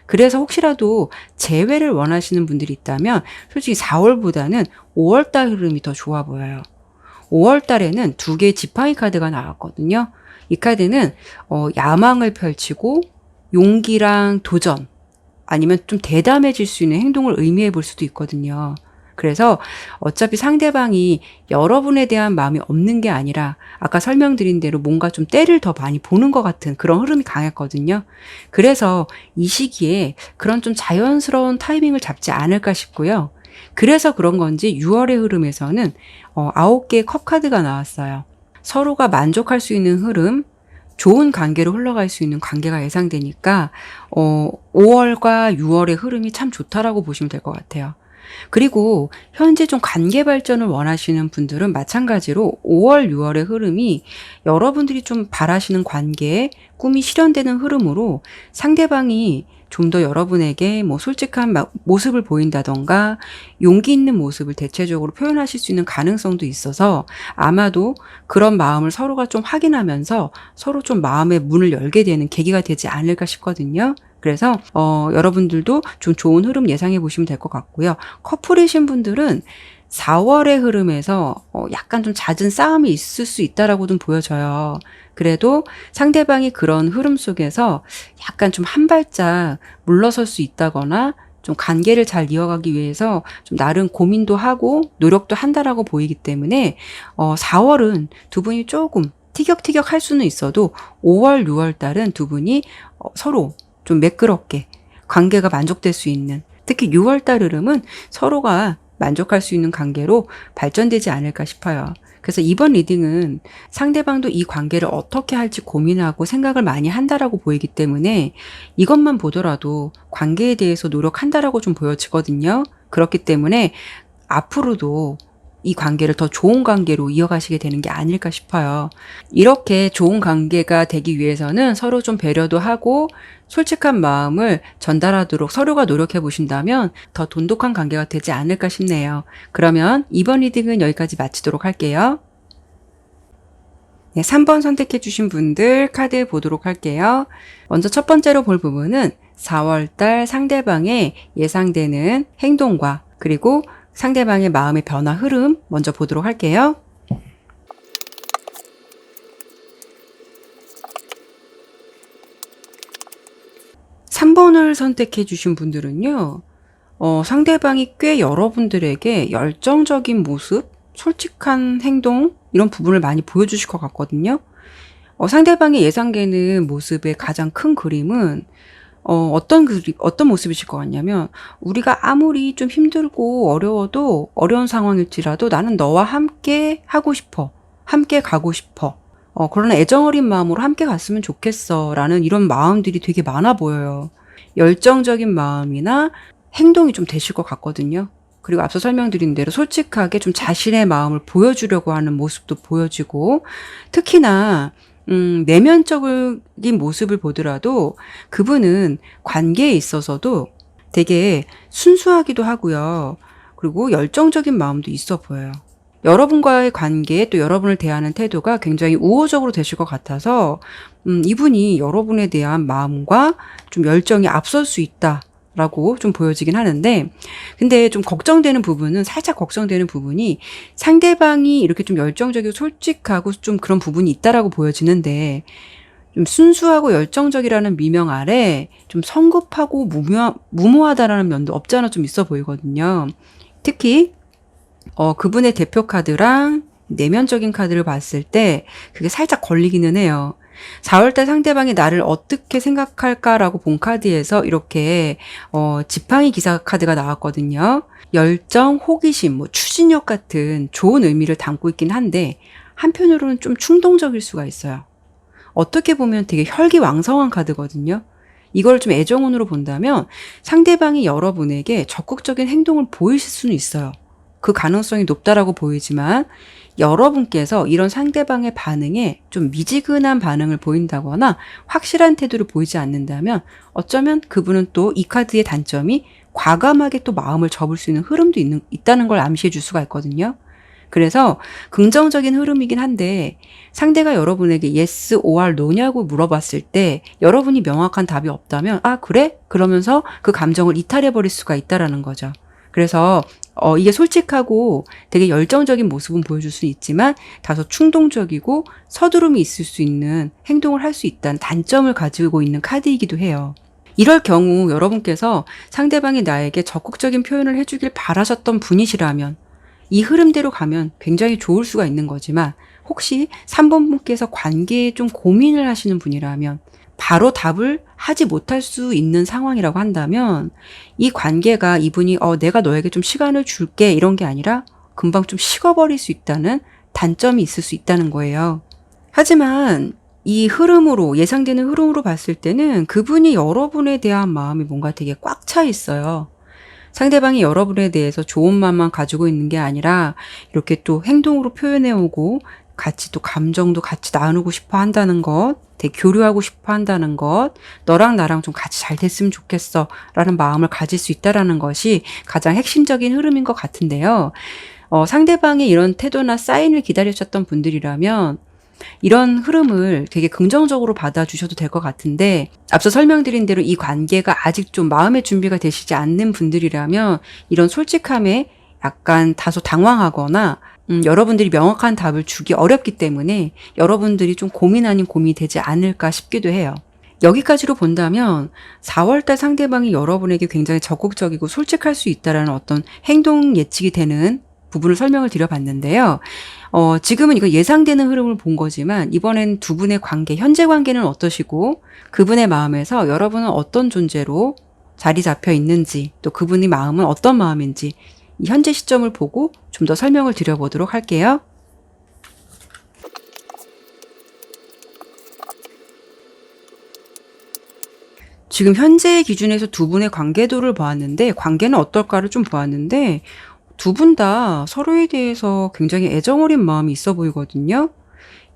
A: 그래서 혹시라도 재회를 원하시는 분들이 있다면 솔직히 4월보다는 5월 달 흐름이 더 좋아 보여요. 5월 달에는 2개의 지팡이 카드가 나왔거든요. 이 카드는 야망을 펼치고 용기랑 도전 아니면 좀 대담해질 수 있는 행동을 의미해 볼 수도 있거든요. 그래서 어차피 상대방이 여러분에 대한 마음이 없는 게 아니라 아까 설명드린 대로 뭔가 좀 때를 더 많이 보는 것 같은 그런 흐름이 강했거든요. 그래서 이 시기에 그런 좀 자연스러운 타이밍을 잡지 않을까 싶고요. 그래서 그런 건지 6월의 흐름에서는 9개의 컵 카드가 나왔어요. 서로가 만족할 수 있는 흐름, 좋은 관계로 흘러갈 수 있는 관계가 예상되니까 5월과 6월의 흐름이 참 좋다라고 보시면 될 것 같아요. 그리고 현재 좀 관계 발전을 원하시는 분들은 마찬가지로 5월, 6월의 흐름이 여러분들이 좀 바라시는 관계에 꿈이 실현되는 흐름으로 상대방이 좀 더 여러분에게 뭐 솔직한 모습을 보인다던가 용기 있는 모습을 대체적으로 표현하실 수 있는 가능성도 있어서 아마도 그런 마음을 서로가 좀 확인하면서 서로 좀 마음의 문을 열게 되는 계기가 되지 않을까 싶거든요. 그래서 여러분들도 좀 좋은 흐름 예상해 보시면 될 것 같고요. 커플이신 분들은 4월의 흐름에서 약간 좀 잦은 싸움이 있을 수 있다라고 좀 보여져요. 그래도 상대방이 그런 흐름 속에서 약간 좀 한 발짝 물러설 수 있다거나 좀 관계를 잘 이어가기 위해서 좀 나름 고민도 하고 노력도 한다라고 보이기 때문에 4월은 두 분이 조금 티격태격 할 수는 있어도 5월, 6월 달은 두 분이 서로 좀 매끄럽게 관계가 만족될 수 있는, 특히 6월 달 흐름은 서로가 만족할 수 있는 관계로 발전되지 않을까 싶어요. 그래서 이번 리딩은 상대방도 이 관계를 어떻게 할지 고민하고 생각을 많이 한다라고 보이기 때문에 이것만 보더라도 관계에 대해서 노력한다라고 좀 보여지거든요. 그렇기 때문에 앞으로도 이 관계를 더 좋은 관계로 이어가시게 되는 게 아닐까 싶어요. 이렇게 좋은 관계가 되기 위해서는 서로 좀 배려도 하고 솔직한 마음을 전달하도록 서로가 노력해 보신다면 더 돈독한 관계가 되지 않을까 싶네요. 그러면 이번 리딩은 여기까지 마치도록 할게요. 네, 3번 선택해 주신 분들 카드 보도록 할게요. 먼저 첫 번째로 볼 부분은 4월달 상대방의 예상되는 행동과 그리고 상대방의 마음의 변화 흐름 먼저 보도록 할게요. 3번을 선택해 주신 분들은요. 상대방이 꽤 여러분들에게 열정적인 모습, 솔직한 행동 이런 부분을 많이 보여주실 것 같거든요. 상대방이 예상되는 모습의 가장 큰 그림은 어떤 모습이실 것 같냐면, 우리가 아무리 좀 힘들고 어려워도 어려운 상황일지라도 나는 너와 함께 하고 싶어. 함께 가고 싶어. 그런 애정 어린 마음으로 함께 갔으면 좋겠어. 라는 이런 마음들이 되게 많아 보여요. 열정적인 마음이나 행동이 좀 되실 것 같거든요. 그리고 앞서 설명드린 대로 솔직하게 좀 자신의 마음을 보여주려고 하는 모습도 보여지고, 특히나 내면적인 모습을 보더라도 그분은 관계에 있어서도 되게 순수하기도 하고요. 그리고 열정적인 마음도 있어 보여요. 여러분과의 관계 또 여러분을 대하는 태도가 굉장히 우호적으로 되실 것 같아서 이분이 여러분에 대한 마음과 좀 열정이 앞설 수 있다라고 좀 보여지긴 하는데, 근데 좀 살짝 걱정되는 부분이 상대방이 이렇게 좀 열정적이고 솔직하고 좀 그런 부분이 있다라고 보여지는데, 좀 순수하고 열정적이라는 미명 아래 좀 성급하고 무모하다라는 면도 없지 않아 좀 있어 보이거든요. 특히 그분의 대표 카드랑 내면적인 카드를 봤을 때 그게 살짝 걸리기는 해요. 4월달 상대방이 나를 어떻게 생각할까라고 본 카드에서 이렇게 지팡이 기사 카드가 나왔거든요. 열정, 호기심, 추진력 같은 좋은 의미를 담고 있긴 한데 한편으로는 좀 충동적일 수가 있어요. 어떻게 보면 되게 혈기왕성한 카드거든요. 이걸 좀 애정운으로 본다면 상대방이 여러분에게 적극적인 행동을 보이실 수는 있어요. 그 가능성이 높다라고 보이지만 여러분께서 이런 상대방의 반응에 좀 미지근한 반응을 보인다거나 확실한 태도를 보이지 않는다면 어쩌면 그분은 또 이 카드의 단점이 과감하게 또 마음을 접을 수 있는 흐름도 있다는 걸 암시해 줄 수가 있거든요. 그래서 긍정적인 흐름이긴 한데 상대가 여러분에게 yes or no냐고 물어봤을 때 여러분이 명확한 답이 없다면 아 그래? 그러면서 그 감정을 이탈해 버릴 수가 있다라는 거죠. 그래서 이게 솔직하고 되게 열정적인 모습은 보여줄 수 있지만 다소 충동적이고 서두름이 있을 수 있는 행동을 할 수 있다는 단점을 가지고 있는 카드이기도 해요. 이럴 경우 여러분께서 상대방이 나에게 적극적인 표현을 해주길 바라셨던 분이시라면 이 흐름대로 가면 굉장히 좋을 수가 있는 거지만, 혹시 3번 분께서 관계에 좀 고민을 하시는 분이라면 바로 답을 하지 못할 수 있는 상황이라고 한다면 이 관계가 이분이 내가 너에게 좀 시간을 줄게 이런 게 아니라 금방 좀 식어버릴 수 있다는 단점이 있을 수 있다는 거예요. 하지만 이 흐름으로, 예상되는 흐름으로 봤을 때는 그분이 여러분에 대한 마음이 뭔가 되게 꽉 차 있어요. 상대방이 여러분에 대해서 좋은 마음만 가지고 있는 게 아니라 이렇게 또 행동으로 표현해오고 같이 또 감정도 같이 나누고 싶어 한다는 것, 되게 교류하고 싶어 한다는 것, 너랑 나랑 좀 같이 잘 됐으면 좋겠어 라는 마음을 가질 수 있다는 것이 가장 핵심적인 흐름인 것 같은데요. 상대방의 이런 태도나 사인을 기다리셨던 분들이라면 이런 흐름을 되게 긍정적으로 받아주셔도 될 것 같은데, 앞서 설명드린 대로 이 관계가 아직 좀 마음의 준비가 되시지 않는 분들이라면 이런 솔직함에 약간 다소 당황하거나 여러분들이 명확한 답을 주기 어렵기 때문에 여러분들이 좀 고민 아닌 고민이 되지 않을까 싶기도 해요. 여기까지로 본다면 4월달 상대방이 여러분에게 굉장히 적극적이고 솔직할 수 있다라는 어떤 행동 예측이 되는 부분을 설명을 드려봤는데요. 지금은 이거 예상되는 흐름을 본 거지만 이번엔 두 분의 관계, 현재 관계는 어떠시고 그분의 마음에서 여러분은 어떤 존재로 자리 잡혀 있는지 또 그분의 마음은 어떤 마음인지 이 현재 시점을 보고 좀 더 설명을 드려보도록 할게요. 지금 현재의 기준에서 두 분의 관계도를 보았는데 관계는 어떨까를 좀 보았는데 두 분 다 서로에 대해서 굉장히 애정어린 마음이 있어 보이거든요.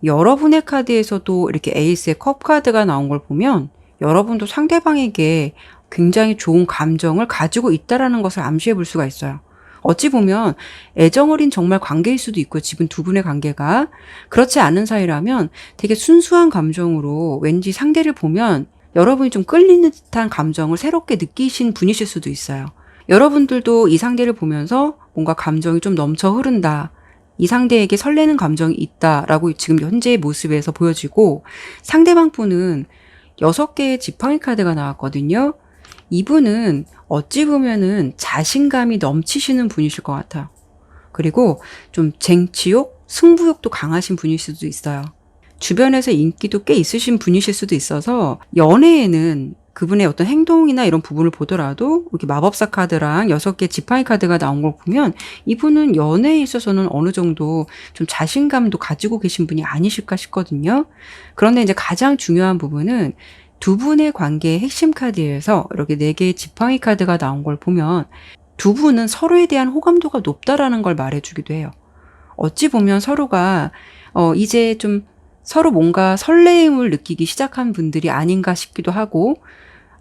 A: 여러분의 카드에서도 이렇게 에이스의 컵 카드가 나온 걸 보면 여러분도 상대방에게 굉장히 좋은 감정을 가지고 있다라는 것을 암시해 볼 수가 있어요. 어찌 보면 애정어린 정말 관계일 수도 있고 지금 두 분의 관계가 그렇지 않은 사이라면 되게 순수한 감정으로 왠지 상대를 보면 여러분이 좀 끌리는 듯한 감정을 새롭게 느끼신 분이실 수도 있어요. 여러분들도 이 상대를 보면서 뭔가 감정이 좀 넘쳐 흐른다. 이 상대에게 설레는 감정이 있다라고 지금 현재의 모습에서 보여지고 상대방 분은 6개의 지팡이 카드가 나왔거든요. 이분은 어찌 보면은 자신감이 넘치시는 분이실 것 같아요. 그리고 좀 쟁취욕, 승부욕도 강하신 분이실 수도 있어요. 주변에서 인기도 꽤 있으신 분이실 수도 있어서 연애에는 그분의 어떤 행동이나 이런 부분을 보더라도 이렇게 마법사 카드랑 6개 지팡이 카드가 나온 걸 보면 이분은 연애에 있어서는 어느 정도 좀 자신감도 가지고 계신 분이 아니실까 싶거든요. 그런데 이제 가장 중요한 부분은 두 분의 관계의 핵심 카드에서 이렇게 4개의 지팡이 카드가 나온 걸 보면 두 분은 서로에 대한 호감도가 높다라는 걸 말해주기도 해요. 어찌 보면 서로가 이제 좀 서로 뭔가 설레임을 느끼기 시작한 분들이 아닌가 싶기도 하고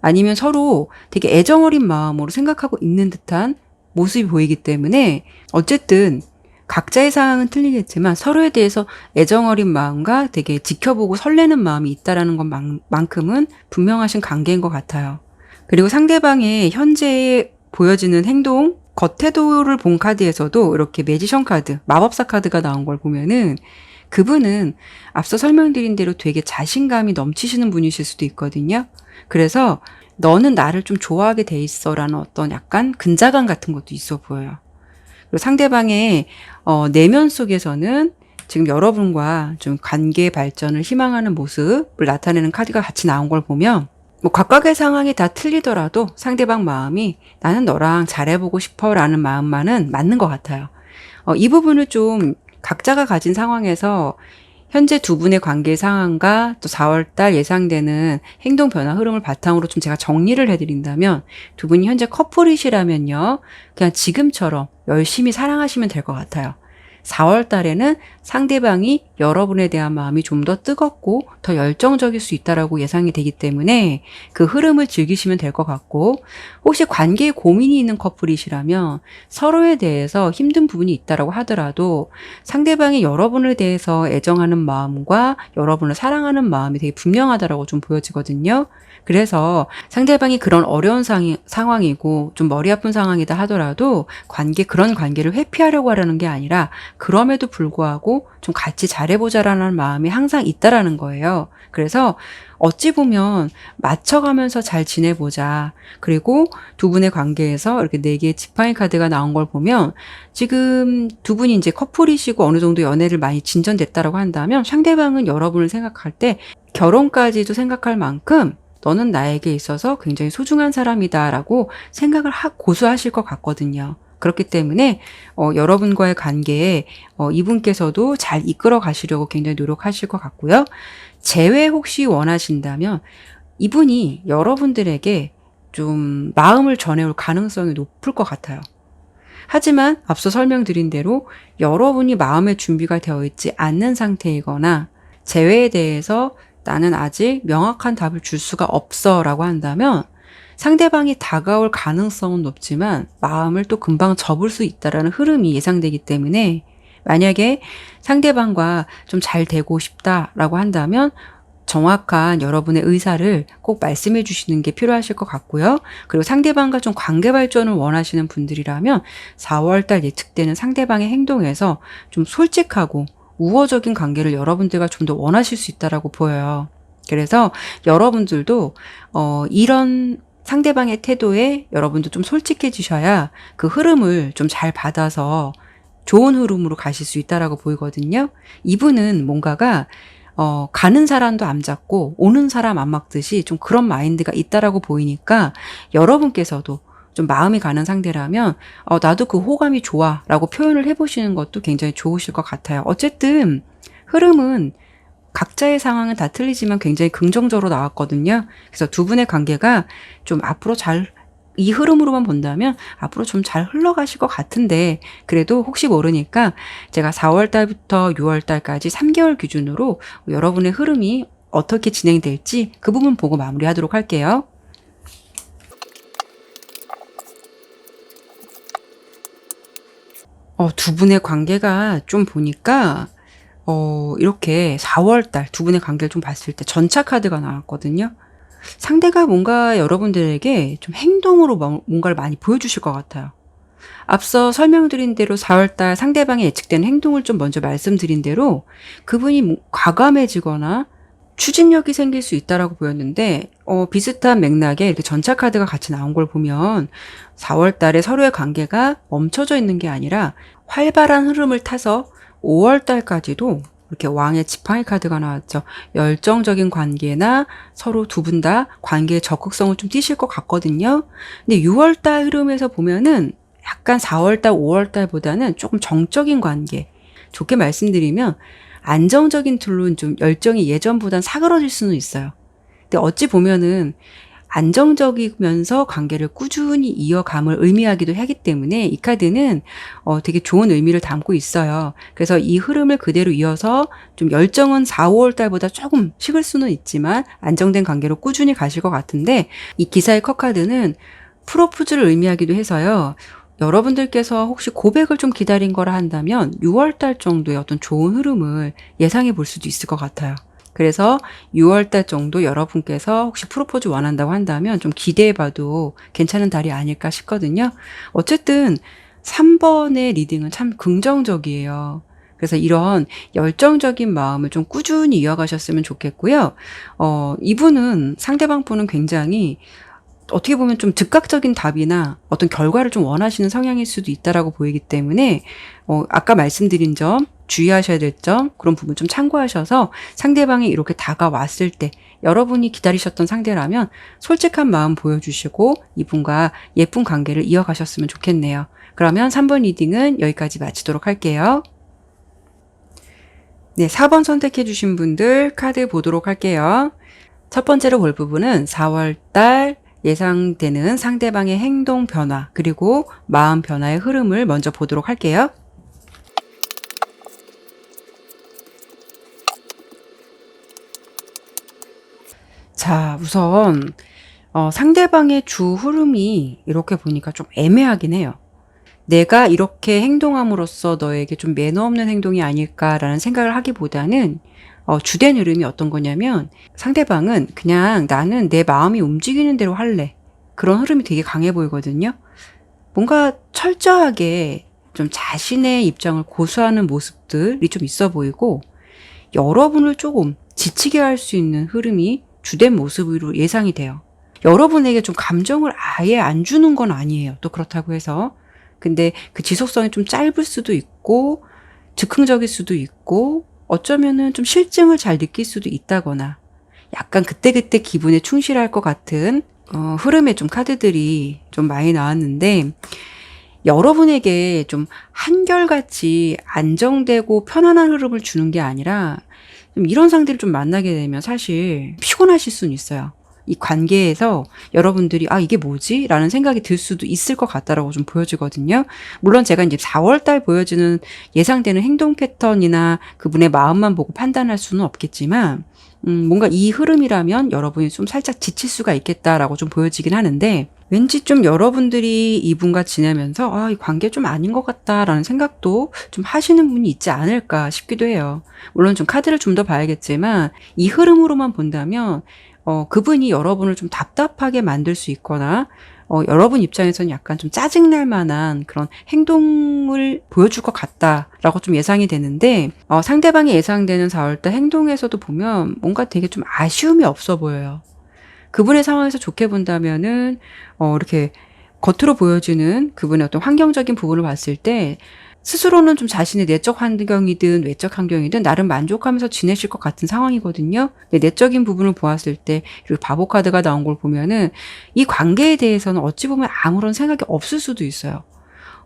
A: 아니면 서로 되게 애정어린 마음으로 생각하고 있는 듯한 모습이 보이기 때문에 어쨌든 각자의 상황은 틀리겠지만 서로에 대해서 애정어린 마음과 되게 지켜보고 설레는 마음이 있다라는 것만큼은 분명하신 관계인 것 같아요. 그리고 상대방의 현재 보여지는 행동, 겉태도를 본 카드에서도 이렇게 매지션 카드, 마법사 카드가 나온 걸 보면은 그분은 앞서 설명드린 대로 되게 자신감이 넘치시는 분이실 수도 있거든요. 그래서 너는 나를 좀 좋아하게 돼 있어라는 어떤 약간 근자감 같은 것도 있어 보여요. 그리고 상대방의 내면 속에서는 지금 여러분과 좀 관계 발전을 희망하는 모습을 나타내는 카드가 같이 나온 걸 보면 뭐 각각의 상황이 다 틀리더라도 상대방 마음이 나는 너랑 잘해보고 싶어라는 마음만은 맞는 것 같아요. 이 부분을 좀 각자가 가진 상황에서 현재 두 분의 관계 상황과 또 4월달 예상되는 행동 변화 흐름을 바탕으로 좀 제가 정리를 해드린다면 두 분이 현재 커플이시라면요. 그냥 지금처럼 열심히 사랑하시면 될 것 같아요. 4월 달에는 상대방이 여러분에 대한 마음이 좀 더 뜨겁고 더 열정적일 수 있다라고 예상이 되기 때문에 그 흐름을 즐기시면 될 것 같고 혹시 관계에 고민이 있는 커플이시라면 서로에 대해서 힘든 부분이 있다라고 하더라도 상대방이 여러분에 대해서 애정하는 마음과 여러분을 사랑하는 마음이 되게 분명하다라고 좀 보여지거든요. 그래서 상대방이 그런 어려운 상황이고 좀 머리 아픈 상황이다 하더라도 그런 관계를 회피하려고 하려는 게 아니라 그럼에도 불구하고 좀 같이 잘해보자라는 마음이 항상 있다라는 거예요. 그래서 어찌 보면 맞춰가면서 잘 지내보자. 그리고 두 분의 관계에서 이렇게 4개의 지팡이 카드가 나온 걸 보면 지금 두 분이 이제 커플이시고 어느 정도 연애를 많이 진전됐다라고 한다면 상대방은 여러분을 생각할 때 결혼까지도 생각할 만큼 너는 나에게 있어서 굉장히 소중한 사람이다라고 생각을 고수하실 것 같거든요. 그렇기 때문에 여러분과의 관계에 이분께서도 잘 이끌어 가시려고 굉장히 노력하실 것 같고요. 재회 혹시 원하신다면 이분이 여러분들에게 좀 마음을 전해올 가능성이 높을 것 같아요. 하지만 앞서 설명드린 대로 여러분이 마음의 준비가 되어 있지 않는 상태이거나 재회에 대해서 나는 아직 명확한 답을 줄 수가 없어 라고 한다면 상대방이 다가올 가능성은 높지만 마음을 또 금방 접을 수 있다라는 흐름이 예상되기 때문에 만약에 상대방과 좀 잘 되고 싶다라고 한다면 정확한 여러분의 의사를 꼭 말씀해 주시는 게 필요하실 것 같고요. 그리고 상대방과 좀 관계 발전을 원하시는 분들이라면 4월달 예측되는 상대방의 행동에서 좀 솔직하고 우호적인 관계를 여러분들과 좀 더 원하실 수 있다라고 보여요. 그래서 여러분들도 이런 상대방의 태도에 여러분도 좀 솔직해지셔야 그 흐름을 좀 잘 받아서 좋은 흐름으로 가실 수 있다라고 보이거든요. 이분은 뭔가가 가는 사람도 안 잡고 오는 사람 안 막듯이 좀 그런 마인드가 있다라고 보이니까 여러분께서도 좀 마음이 가는 상대라면 나도 그 호감이 좋아라고 표현을 해보시는 것도 굉장히 좋으실 것 같아요. 어쨌든 흐름은 각자의 상황은 다 틀리지만 굉장히 긍정적으로 나왔거든요. 그래서 두 분의 관계가 좀 앞으로 이 흐름으로만 본다면 앞으로 좀 잘 흘러가실 것 같은데 그래도 혹시 모르니까 제가 4월 달부터 6월 달까지 3개월 기준으로 여러분의 흐름이 어떻게 진행될지 그 부분 보고 마무리하도록 할게요. 두 분의 관계가 좀 보니까 이렇게 4월 달 두 분의 관계를 좀 봤을 때 전차 카드가 나왔거든요. 상대가 뭔가 여러분들에게 좀 행동으로 뭔가를 많이 보여주실 것 같아요. 앞서 설명드린 대로 4월달 상대방의 예측되는 행동을 좀 먼저 말씀드린 대로 그분이 과감해지거나 추진력이 생길 수 있다라고 보였는데 비슷한 맥락에 이렇게 전차 카드가 같이 나온 걸 보면 4월달에 서로의 관계가 멈춰져 있는 게 아니라 활발한 흐름을 타서 5월달까지도 이렇게 왕의 지팡이 카드가 나왔죠. 열정적인 관계나 서로 두 분 다 관계의 적극성을 좀 띠실 것 같거든요. 근데 6월달 흐름에서 보면은 약간 4월달, 5월달보다는 조금 정적인 관계. 좋게 말씀드리면 안정적인 틀로는 좀 열정이 예전보단 사그러질 수는 있어요. 근데 어찌 보면은 안정적이면서 관계를 꾸준히 이어감을 의미하기도 하기 때문에 이 카드는 되게 좋은 의미를 담고 있어요. 그래서 이 흐름을 그대로 이어서 좀 열정은 4, 5월 달보다 조금 식을 수는 있지만 안정된 관계로 꾸준히 가실 것 같은데 이 기사의 컷카드는 프로포즈를 의미하기도 해서요. 여러분들께서 혹시 고백을 좀 기다린 거라 한다면 6월 달 정도의 어떤 좋은 흐름을 예상해 볼 수도 있을 것 같아요. 그래서 6월 달 정도 여러분께서 혹시 프로포즈 원한다고 한다면 좀 기대해 봐도 괜찮은 달이 아닐까 싶거든요. 어쨌든 3번의 리딩은 참 긍정적이에요. 그래서 이런 열정적인 마음을 좀 꾸준히 이어가셨으면 좋겠고요. 이분은 상대방 분은 굉장히 어떻게 보면 좀 즉각적인 답이나 어떤 결과를 좀 원하시는 성향일 수도 있다라고 보이기 때문에 아까 말씀드린 점 주의하셔야 될 점 그런 부분 좀 참고하셔서 상대방이 이렇게 다가왔을 때 여러분이 기다리셨던 상대라면 솔직한 마음 보여주시고 이분과 예쁜 관계를 이어가셨으면 좋겠네요. 그러면 3번 리딩은 여기까지 마치도록 할게요. 네, 4번 선택해 주신 분들 카드 보도록 할게요. 첫 번째로 볼 부분은 4월달 예상되는 상대방의 행동 변화 그리고 마음 변화의 흐름을 먼저 보도록 할게요. 자, 우선 상대방의 주 흐름이 이렇게 보니까 좀 애매하긴 해요. 내가 이렇게 행동함으로써 너에게 좀 매너 없는 행동이 아닐까라는 생각을 하기보다는 주된 흐름이 어떤 거냐면 상대방은 그냥 나는 내 마음이 움직이는 대로 할래. 그런 흐름이 되게 강해 보이거든요. 뭔가 철저하게 좀 자신의 입장을 고수하는 모습들이 좀 있어 보이고 여러분을 조금 지치게 할 수 있는 흐름이 주된 모습으로 예상이 돼요. 여러분에게 좀 감정을 아예 안 주는 건 아니에요. 또 그렇다고 해서. 근데 그 지속성이 좀 짧을 수도 있고 즉흥적일 수도 있고 어쩌면은 좀 실증을 잘 느낄 수도 있다거나 약간 그때그때 기분에 충실할 것 같은 흐름의 좀 카드들이 좀 많이 나왔는데 여러분에게 좀 한결같이 안정되고 편안한 흐름을 주는 게 아니라 좀 이런 상대를 좀 만나게 되면 사실 피곤하실 수는 있어요. 이 관계에서 여러분들이 이게 뭐지? 라는 생각이 들 수도 있을 것 같다라고 좀 보여지거든요. 물론 제가 이제 4월 달 보여지는 예상되는 행동 패턴이나 그분의 마음만 보고 판단할 수는 없겠지만 뭔가 이 흐름이라면 여러분이 좀 살짝 지칠 수가 있겠다라고 좀 보여지긴 하는데, 왠지 좀 여러분들이 이분과 지내면서 이 관계 좀 아닌 것 같다라는 생각도 좀 하시는 분이 있지 않을까 싶기도 해요. 물론 좀 카드를 좀 더 봐야겠지만 이 흐름으로만 본다면 그분이 여러분을 좀 답답하게 만들 수 있거나 여러분 입장에서는 약간 좀 짜증날 만한 그런 행동을 보여줄 것 같다라고 좀 예상이 되는데, 상대방이 예상되는 4월달 행동에서도 보면 뭔가 되게 좀 아쉬움이 없어 보여요. 그분의 상황에서 좋게 본다면은, 이렇게 겉으로 보여주는 그분의 어떤 환경적인 부분을 봤을 때, 스스로는 좀 자신의 내적 환경이든 외적 환경이든 나름 만족하면서 지내실 것 같은 상황이거든요. 근데 내적인 부분을 보았을 때, 그리고 바보 카드가 나온 걸 보면은 이 관계에 대해서는 어찌 보면 아무런 생각이 없을 수도 있어요.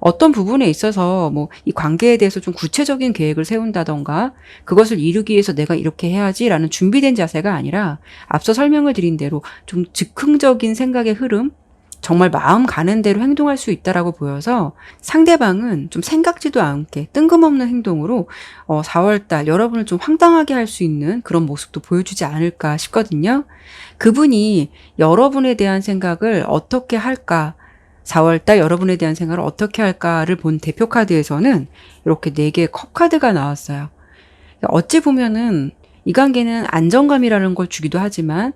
A: 어떤 부분에 있어서 뭐 이 관계에 대해서 좀 구체적인 계획을 세운다던가 그것을 이루기 위해서 내가 이렇게 해야지라는 준비된 자세가 아니라 앞서 설명을 드린 대로 좀 즉흥적인 생각의 흐름, 정말 마음 가는 대로 행동할 수 있다라고 보여서 상대방은 좀 생각지도 않게 뜬금없는 행동으로 4월달 여러분을 좀 황당하게 할 수 있는 그런 모습도 보여주지 않을까 싶거든요. 그분이 여러분에 대한 생각을 어떻게 할까, 4월달 여러분에 대한 생각을 어떻게 할까를 본 대표 카드에서는 이렇게 4개의 컵 카드가 나왔어요. 어찌 보면은 이 관계는 안정감이라는 걸 주기도 하지만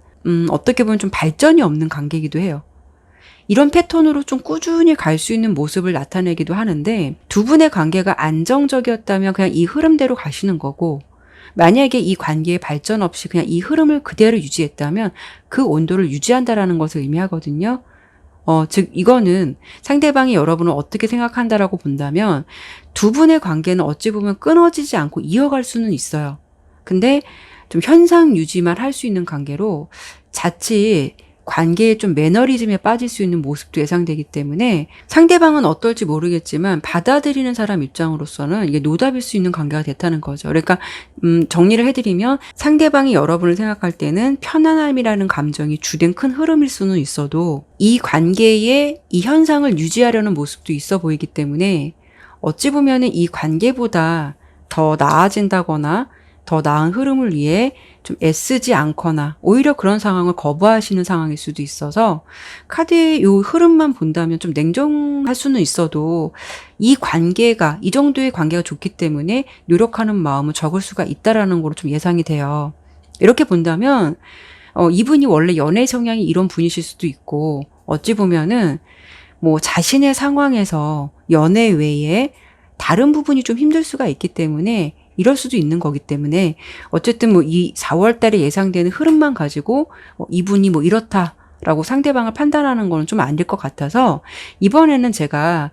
A: 어떻게 보면 좀 발전이 없는 관계이기도 해요. 이런 패턴으로 좀 꾸준히 갈 수 있는 모습을 나타내기도 하는데, 두 분의 관계가 안정적이었다면 그냥 이 흐름대로 가시는 거고, 만약에 이 관계의 발전 없이 그냥 이 흐름을 그대로 유지했다면 그 온도를 유지한다라는 것을 의미하거든요. 즉 이거는 상대방이 여러분을 어떻게 생각한다라고 본다면 두 분의 관계는 어찌 보면 끊어지지 않고 이어갈 수는 있어요. 근데 좀 현상 유지만 할 수 있는 관계로 자칫 관계에 좀 매너리즘에 빠질 수 있는 모습도 예상되기 때문에 상대방은 어떨지 모르겠지만 받아들이는 사람 입장으로서는 이게 노답일 수 있는 관계가 됐다는 거죠. 그러니까 정리를 해드리면 상대방이 여러분을 생각할 때는 편안함이라는 감정이 주된 큰 흐름일 수는 있어도 이 관계의 이 현상을 유지하려는 모습도 있어 보이기 때문에 어찌 보면은 이 관계보다 더 나아진다거나 더 나은 흐름을 위해 좀 애쓰지 않거나 오히려 그런 상황을 거부하시는 상황일 수도 있어서 카드의 요 흐름만 본다면 좀 냉정할 수는 있어도 이 관계가 이 정도의 관계가 좋기 때문에 노력하는 마음은 적을 수가 있다라는 거로 좀 예상이 돼요. 이렇게 본다면 이분이 원래 연애 성향이 이런 분이실 수도 있고 어찌 보면은 뭐 자신의 상황에서 연애 외에 다른 부분이 좀 힘들 수가 있기 때문에 이럴 수도 있는 거기 때문에 어쨌든 뭐 이 4월 달에 예상되는 흐름만 가지고 이분이 뭐 이렇다라고 상대방을 판단하는 거는 좀 아닐 것 같아서 이번에는 제가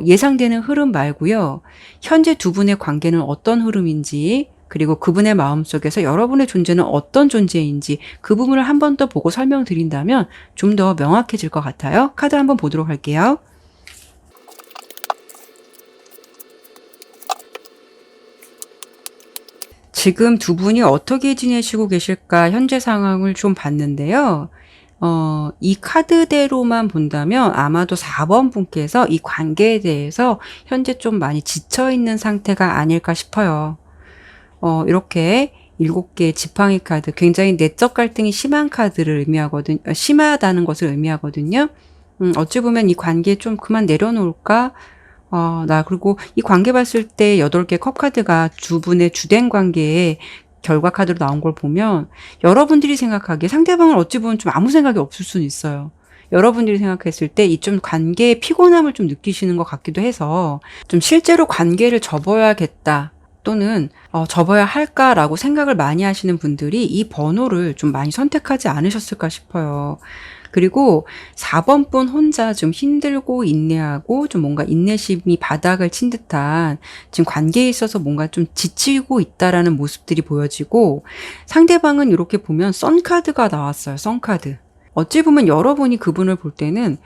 A: 예상되는 흐름 말고요. 현재 두 분의 관계는 어떤 흐름인지 그리고 그분의 마음속에서 여러분의 존재는 어떤 존재인지 그 부분을 한 번 더 보고 설명드린다면 좀 더 명확해질 것 같아요. 카드 한번 보도록 할게요. 지금 두 분이 어떻게 지내시고 계실까 현재 상황을 좀 봤는데요. 이 카드대로만 본다면 아마도 4번 분께서 이 관계에 대해서 현재 좀 많이 지쳐있는 상태가 아닐까 싶어요. 이렇게 7개의 지팡이 카드, 굉장히 내적 갈등이 심한 카드를 의미하거든요. 심하다는 것을 의미하거든요. 어찌 보면 이 관계 좀 그만 내려놓을까? 그리고 이 관계 봤을 때 8개 컵 카드가 두 분의 주된 관계의 결과 카드로 나온 걸 보면 여러분들이 생각하기에 상대방은 어찌 보면 좀 아무 생각이 없을 수는 있어요. 여러분들이 생각했을 때 이 좀 관계의 피곤함을 좀 느끼시는 것 같기도 해서 좀 실제로 관계를 접어야겠다 또는 접어야 할까라고 생각을 많이 하시는 분들이 이 번호를 좀 많이 선택하지 않으셨을까 싶어요. 그리고 4번 분 혼자 좀 힘들고 인내하고 좀 뭔가 인내심이 바닥을 친 듯한 지금 관계에 있어서 뭔가 좀 지치고 있다라는 모습들이 보여지고 상대방은 이렇게 보면 썬카드가 나왔어요. 썬카드. 어찌 보면 여러분이 그분을 볼 때는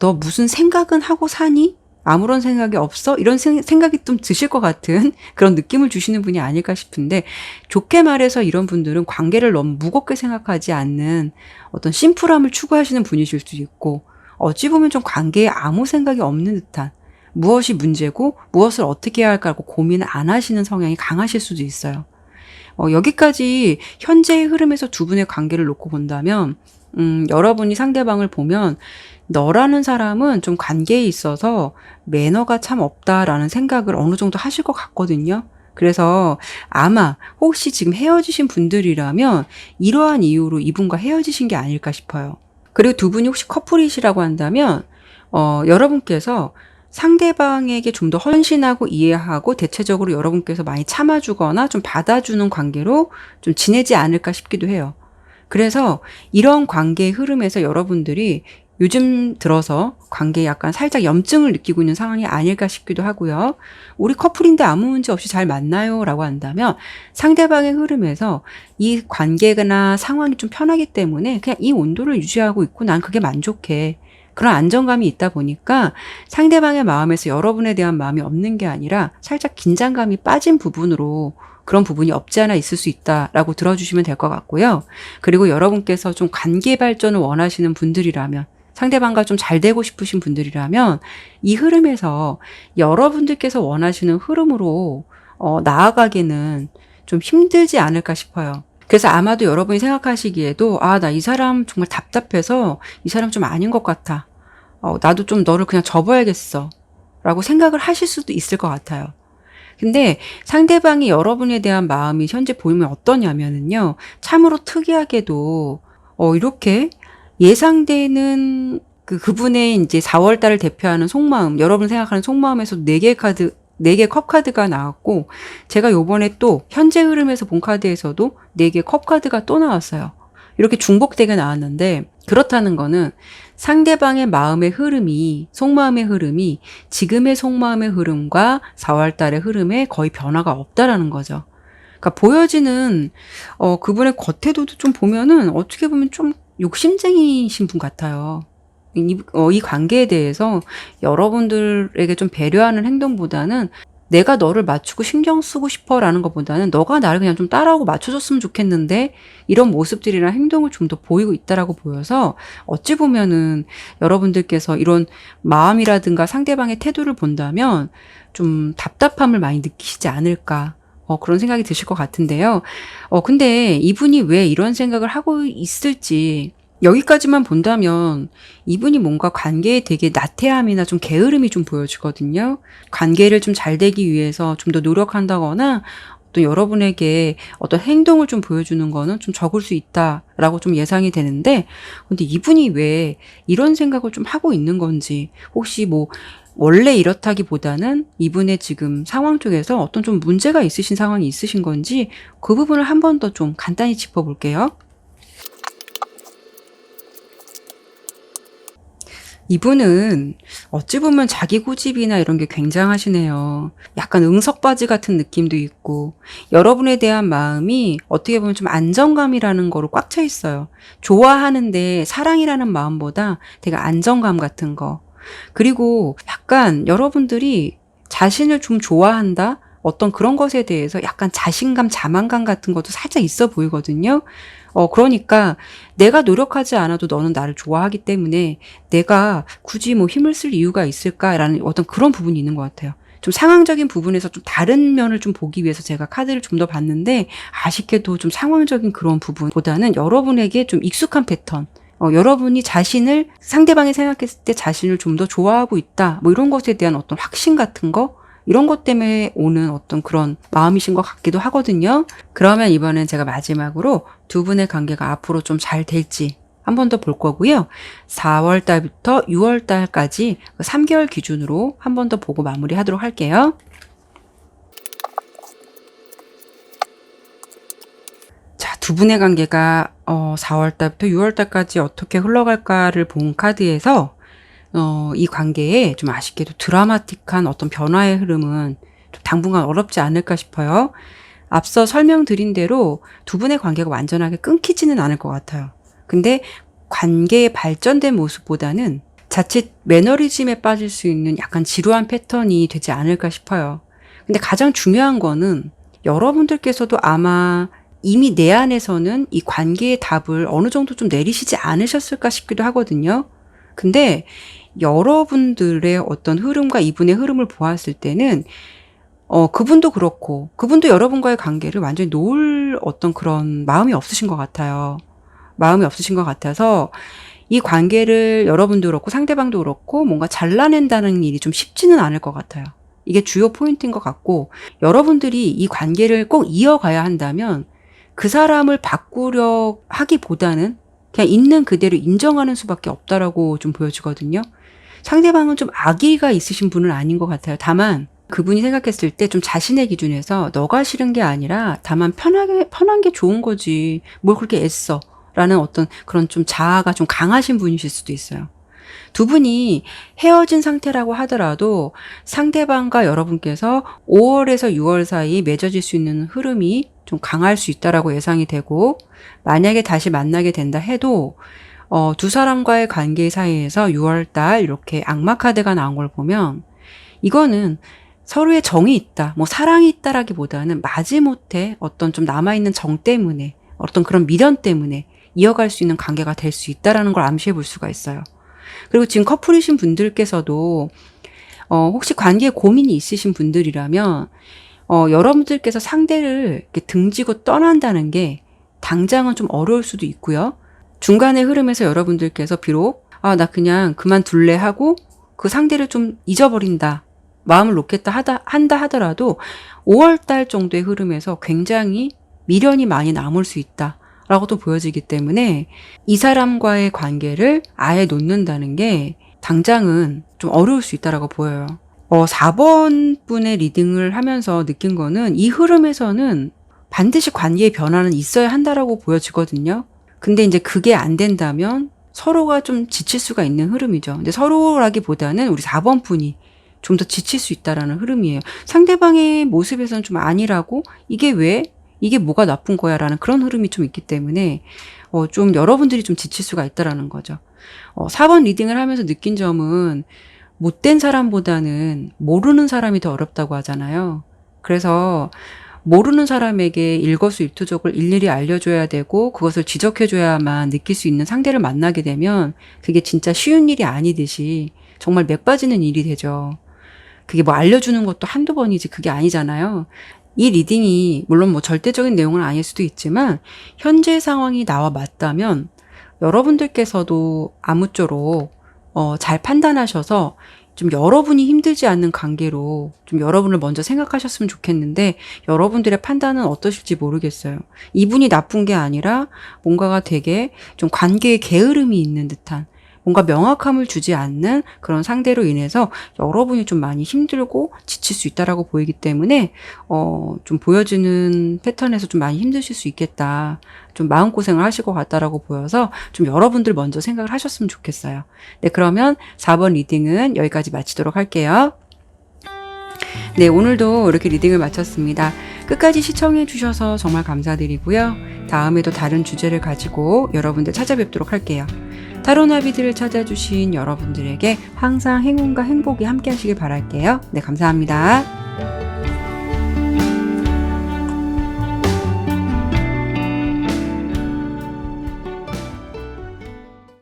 A: 너 무슨 생각은 하고 사니? 아무런 생각이 없어? 이런 생각이 좀 드실 것 같은 그런 느낌을 주시는 분이 아닐까 싶은데 좋게 말해서 이런 분들은 관계를 너무 무겁게 생각하지 않는 어떤 심플함을 추구하시는 분이실 수도 있고 어찌 보면 좀 관계에 아무 생각이 없는 듯한 무엇이 문제고 무엇을 어떻게 해야 할까라고 고민을 안 하시는 성향이 강하실 수도 있어요. 여기까지 현재의 흐름에서 두 분의 관계를 놓고 본다면, 여러분이 상대방을 보면 너라는 사람은 좀 관계에 있어서 매너가 참 없다라는 생각을 어느 정도 하실 것 같거든요. 그래서 아마 혹시 지금 헤어지신 분들이라면 이러한 이유로 이분과 헤어지신 게 아닐까 싶어요. 그리고 두 분이 혹시 커플이시라고 한다면 여러분께서 상대방에게 좀 더 헌신하고 이해하고 대체적으로 여러분께서 많이 참아주거나 좀 받아주는 관계로 좀 지내지 않을까 싶기도 해요. 그래서 이런 관계의 흐름에서 여러분들이 요즘 들어서 관계에 약간 살짝 염증을 느끼고 있는 상황이 아닐까 싶기도 하고요. 우리 커플인데 아무 문제 없이 잘 만나요 라고 한다면 상대방의 흐름에서 이 관계나 상황이 좀 편하기 때문에 그냥 이 온도를 유지하고 있고 난 그게 만족해. 그런 안정감이 있다 보니까 상대방의 마음에서 여러분에 대한 마음이 없는 게 아니라 살짝 긴장감이 빠진 부분으로 그런 부분이 없지 않아 있을 수 있다라고 들어주시면 될 것 같고요. 그리고 여러분께서 좀 관계 발전을 원하시는 분들이라면 상대방과 좀 잘 되고 싶으신 분들이라면 이 흐름에서 여러분들께서 원하시는 흐름으로 나아가기는 좀 힘들지 않을까 싶어요. 그래서 아마도 여러분이 생각하시기에도 나 이 사람 정말 답답해서 이 사람 좀 아닌 것 같아. 나도 좀 너를 그냥 접어야겠어. 라고 생각을 하실 수도 있을 것 같아요. 근데 상대방이 여러분에 대한 마음이 현재 보이면 어떠냐면은요. 참으로 특이하게도 이렇게 예상되는 그분의 이제 4월 달을 대표하는 속마음, 여러분 생각하는 속마음에서 4개 컵 카드가 나왔고, 제가 요번에 또 현재 흐름에서 본 카드에서도 4개 컵 카드가 또 나왔어요. 이렇게 중복되게 나왔는데, 그렇다는 거는 상대방의 마음의 흐름이, 속마음의 흐름이 지금의 속마음의 흐름과 4월 달의 흐름에 거의 변화가 없다라는 거죠. 그러니까 보여지는, 그분의 겉태도도 좀 보면은 어떻게 보면 좀 욕심쟁이신 분 같아요. 이 관계에 대해서 여러분들에게 좀 배려하는 행동보다는 내가 너를 맞추고 신경 쓰고 싶어 라는 것보다는 너가 나를 그냥 좀 따라오고 맞춰줬으면 좋겠는데 이런 모습들이나 행동을 좀 더 보이고 있다라고 보여서 어찌 보면은 여러분들께서 이런 마음이라든가 상대방의 태도를 본다면 좀 답답함을 많이 느끼시지 않을까. 그런 생각이 드실 것 같은데요. 근데 이분이 왜 이런 생각을 하고 있을지 여기까지만 본다면 이분이 뭔가 관계에 되게 나태함이나 좀 게으름이 좀 보여지거든요. 관계를 좀 잘 되기 위해서 좀 더 노력한다거나 또 여러분에게 어떤 행동을 좀 보여주는 거는 좀 적을 수 있다라고 좀 예상이 되는데, 근데 이분이 왜 이런 생각을 좀 하고 있는 건지, 혹시 뭐 원래 이렇다기보다는 이분의 지금 상황 쪽에서 어떤 좀 문제가 있으신 상황이 있으신 건지 그 부분을 한 번 더 좀 간단히 짚어볼게요. 이분은 어찌 보면 자기 고집이나 이런 게 굉장하시네요. 약간 응석바지 같은 느낌도 있고 여러분에 대한 마음이 어떻게 보면 좀 안정감이라는 거로 꽉 차 있어요. 좋아하는데 사랑이라는 마음보다 되게 안정감 같은 거. 그리고 약간 여러분들이 자신을 좀 좋아한다? 어떤 그런 것에 대해서 약간 자신감, 자만감 같은 것도 살짝 있어 보이거든요. 그러니까 내가 노력하지 않아도 너는 나를 좋아하기 때문에 내가 굳이 뭐 힘을 쓸 이유가 있을까라는 어떤 그런 부분이 있는 것 같아요. 좀 상황적인 부분에서 좀 다른 면을 좀 보기 위해서 제가 카드를 좀 더 봤는데 아쉽게도 좀 상황적인 그런 부분보다는 여러분에게 좀 익숙한 패턴, 여러분이 자신을 상대방이 생각했을 때 자신을 좀 더 좋아하고 있다. 뭐 이런 것에 대한 어떤 확신 같은 거 이런 것 때문에 오는 어떤 그런 마음이신 것 같기도 하거든요. 그러면 이번엔 제가 마지막으로 두 분의 관계가 앞으로 좀 잘 될지 한 번 더 볼 거고요. 4월 달부터 6월 달까지 3개월 기준으로 한 번 더 보고 마무리하도록 할게요. 자, 두 분의 관계가 4월 달부터 6월 달까지 어떻게 흘러갈까를 본 카드에서 이 관계에 좀 아쉽게도 드라마틱한 어떤 변화의 흐름은 좀 당분간 어렵지 않을까 싶어요. 앞서 설명드린 대로 두 분의 관계가 완전하게 끊기지는 않을 것 같아요. 근데 관계의 발전된 모습보다는 자칫 매너리즘에 빠질 수 있는 약간 지루한 패턴이 되지 않을까 싶어요. 근데 가장 중요한 거는 여러분들께서도 아마 이미 내 안에서는 이 관계의 답을 어느 정도 좀 내리시지 않으셨을까 싶기도 하거든요. 근데 여러분들의 어떤 흐름과 이분의 흐름을 보았을 때는 그분도 그렇고, 그분도 여러분과의 관계를 완전히 놓을 어떤 그런 마음이 없으신 것 같아요. 마음이 없으신 것 같아서 이 관계를 여러분도 그렇고 상대방도 그렇고 뭔가 잘라낸다는 일이 좀 쉽지는 않을 것 같아요. 이게 주요 포인트인 것 같고, 여러분들이 이 관계를 꼭 이어가야 한다면 그 사람을 바꾸려 하기보다는 그냥 있는 그대로 인정하는 수밖에 없다라고 좀 보여지거든요. 상대방은 좀 악의가 있으신 분은 아닌 것 같아요. 다만 그분이 생각했을 때 좀 자신의 기준에서 너가 싫은 게 아니라 다만 편한 게 좋은 거지. 뭘 그렇게 애써. 라는 어떤 그런 좀 자아가 좀 강하신 분이실 수도 있어요. 두 분이 헤어진 상태라고 하더라도 상대방과 여러분께서 5월에서 6월 사이 맺어질 수 있는 흐름이 좀 강할 수 있다라고 예상이 되고, 만약에 다시 만나게 된다 해도 두 사람과의 관계 사이에서 6월 달 이렇게 악마 카드가 나온 걸 보면 이거는 서로의 정이 있다, 뭐 사랑이 있다라기보다는 마지못해 어떤 좀 남아있는 정 때문에, 어떤 그런 미련 때문에 이어갈 수 있는 관계가 될 수 있다라는 걸 암시해 볼 수가 있어요. 그리고 지금 커플이신 분들께서도 혹시 관계에 고민이 있으신 분들이라면 여러분들께서 상대를 이렇게 등지고 떠난다는 게 당장은 좀 어려울 수도 있고요. 중간의 흐름에서 여러분들께서 비록 나 그냥 그만둘래 하고 그 상대를 좀 잊어버린다, 마음을 놓겠다 한다 하더라도 5월 달 정도의 흐름에서 굉장히 미련이 많이 남을 수 있다 라고도 보여지기 때문에 이 사람과의 관계를 아예 놓는다는 게 당장은 좀 어려울 수 있다라고 보여요. 4번 분의 리딩을 하면서 느낀 거는 이 흐름에서는 반드시 관계의 변화는 있어야 한다라고 보여지거든요. 근데 이제 그게 안 된다면 서로가 좀 지칠 수가 있는 흐름이죠. 근데 서로라기보다는 우리 4번 분이 좀 더 지칠 수 있다라는 흐름이에요. 상대방의 모습에서는 좀 아니라고, 이게 왜? 이게 뭐가 나쁜 거야? 라는 그런 흐름이 좀 있기 때문에 좀 여러분들이 좀 지칠 수가 있다라는 거죠. 4번 리딩을 하면서 느낀 점은 못된 사람보다는 모르는 사람이 더 어렵다고 하잖아요. 그래서 모르는 사람에게 일거수일투족을 일일이 알려줘야 되고 그것을 지적해줘야만 느낄 수 있는 상대를 만나게 되면 그게 진짜 쉬운 일이 아니듯이 정말 맥 빠지는 일이 되죠. 그게 뭐 알려주는 것도 한두 번이지 그게 아니잖아요. 이 리딩이 물론 뭐 절대적인 내용은 아닐 수도 있지만 현재 상황이 나와 맞다면 여러분들께서도 아무쪼록 잘 판단하셔서 좀 여러분이 힘들지 않는 관계로 좀 여러분을 먼저 생각하셨으면 좋겠는데, 여러분들의 판단은 어떠실지 모르겠어요. 이분이 나쁜 게 아니라 뭔가가 되게 좀 관계에 게으름이 있는 듯한, 뭔가 명확함을 주지 않는 그런 상대로 인해서 여러분이 좀 많이 힘들고 지칠 수 있다라고 보이기 때문에 좀 보여지는 패턴에서 좀 많이 힘드실 수 있겠다, 좀 마음고생을 하실 것 같다라고 보여서 좀 여러분들 먼저 생각을 하셨으면 좋겠어요. 네, 그러면 4번 리딩은 여기까지 마치도록 할게요. 네, 오늘도 이렇게 리딩을 마쳤습니다. 끝까지 시청해 주셔서 정말 감사드리고요. 다음에도 다른 주제를 가지고 여러분들 찾아뵙도록 할게요. 타로나비들을 찾아주신 여러분들에게 항상 행운과 행복이 함께 하시길 바랄게요. 네, 감사합니다.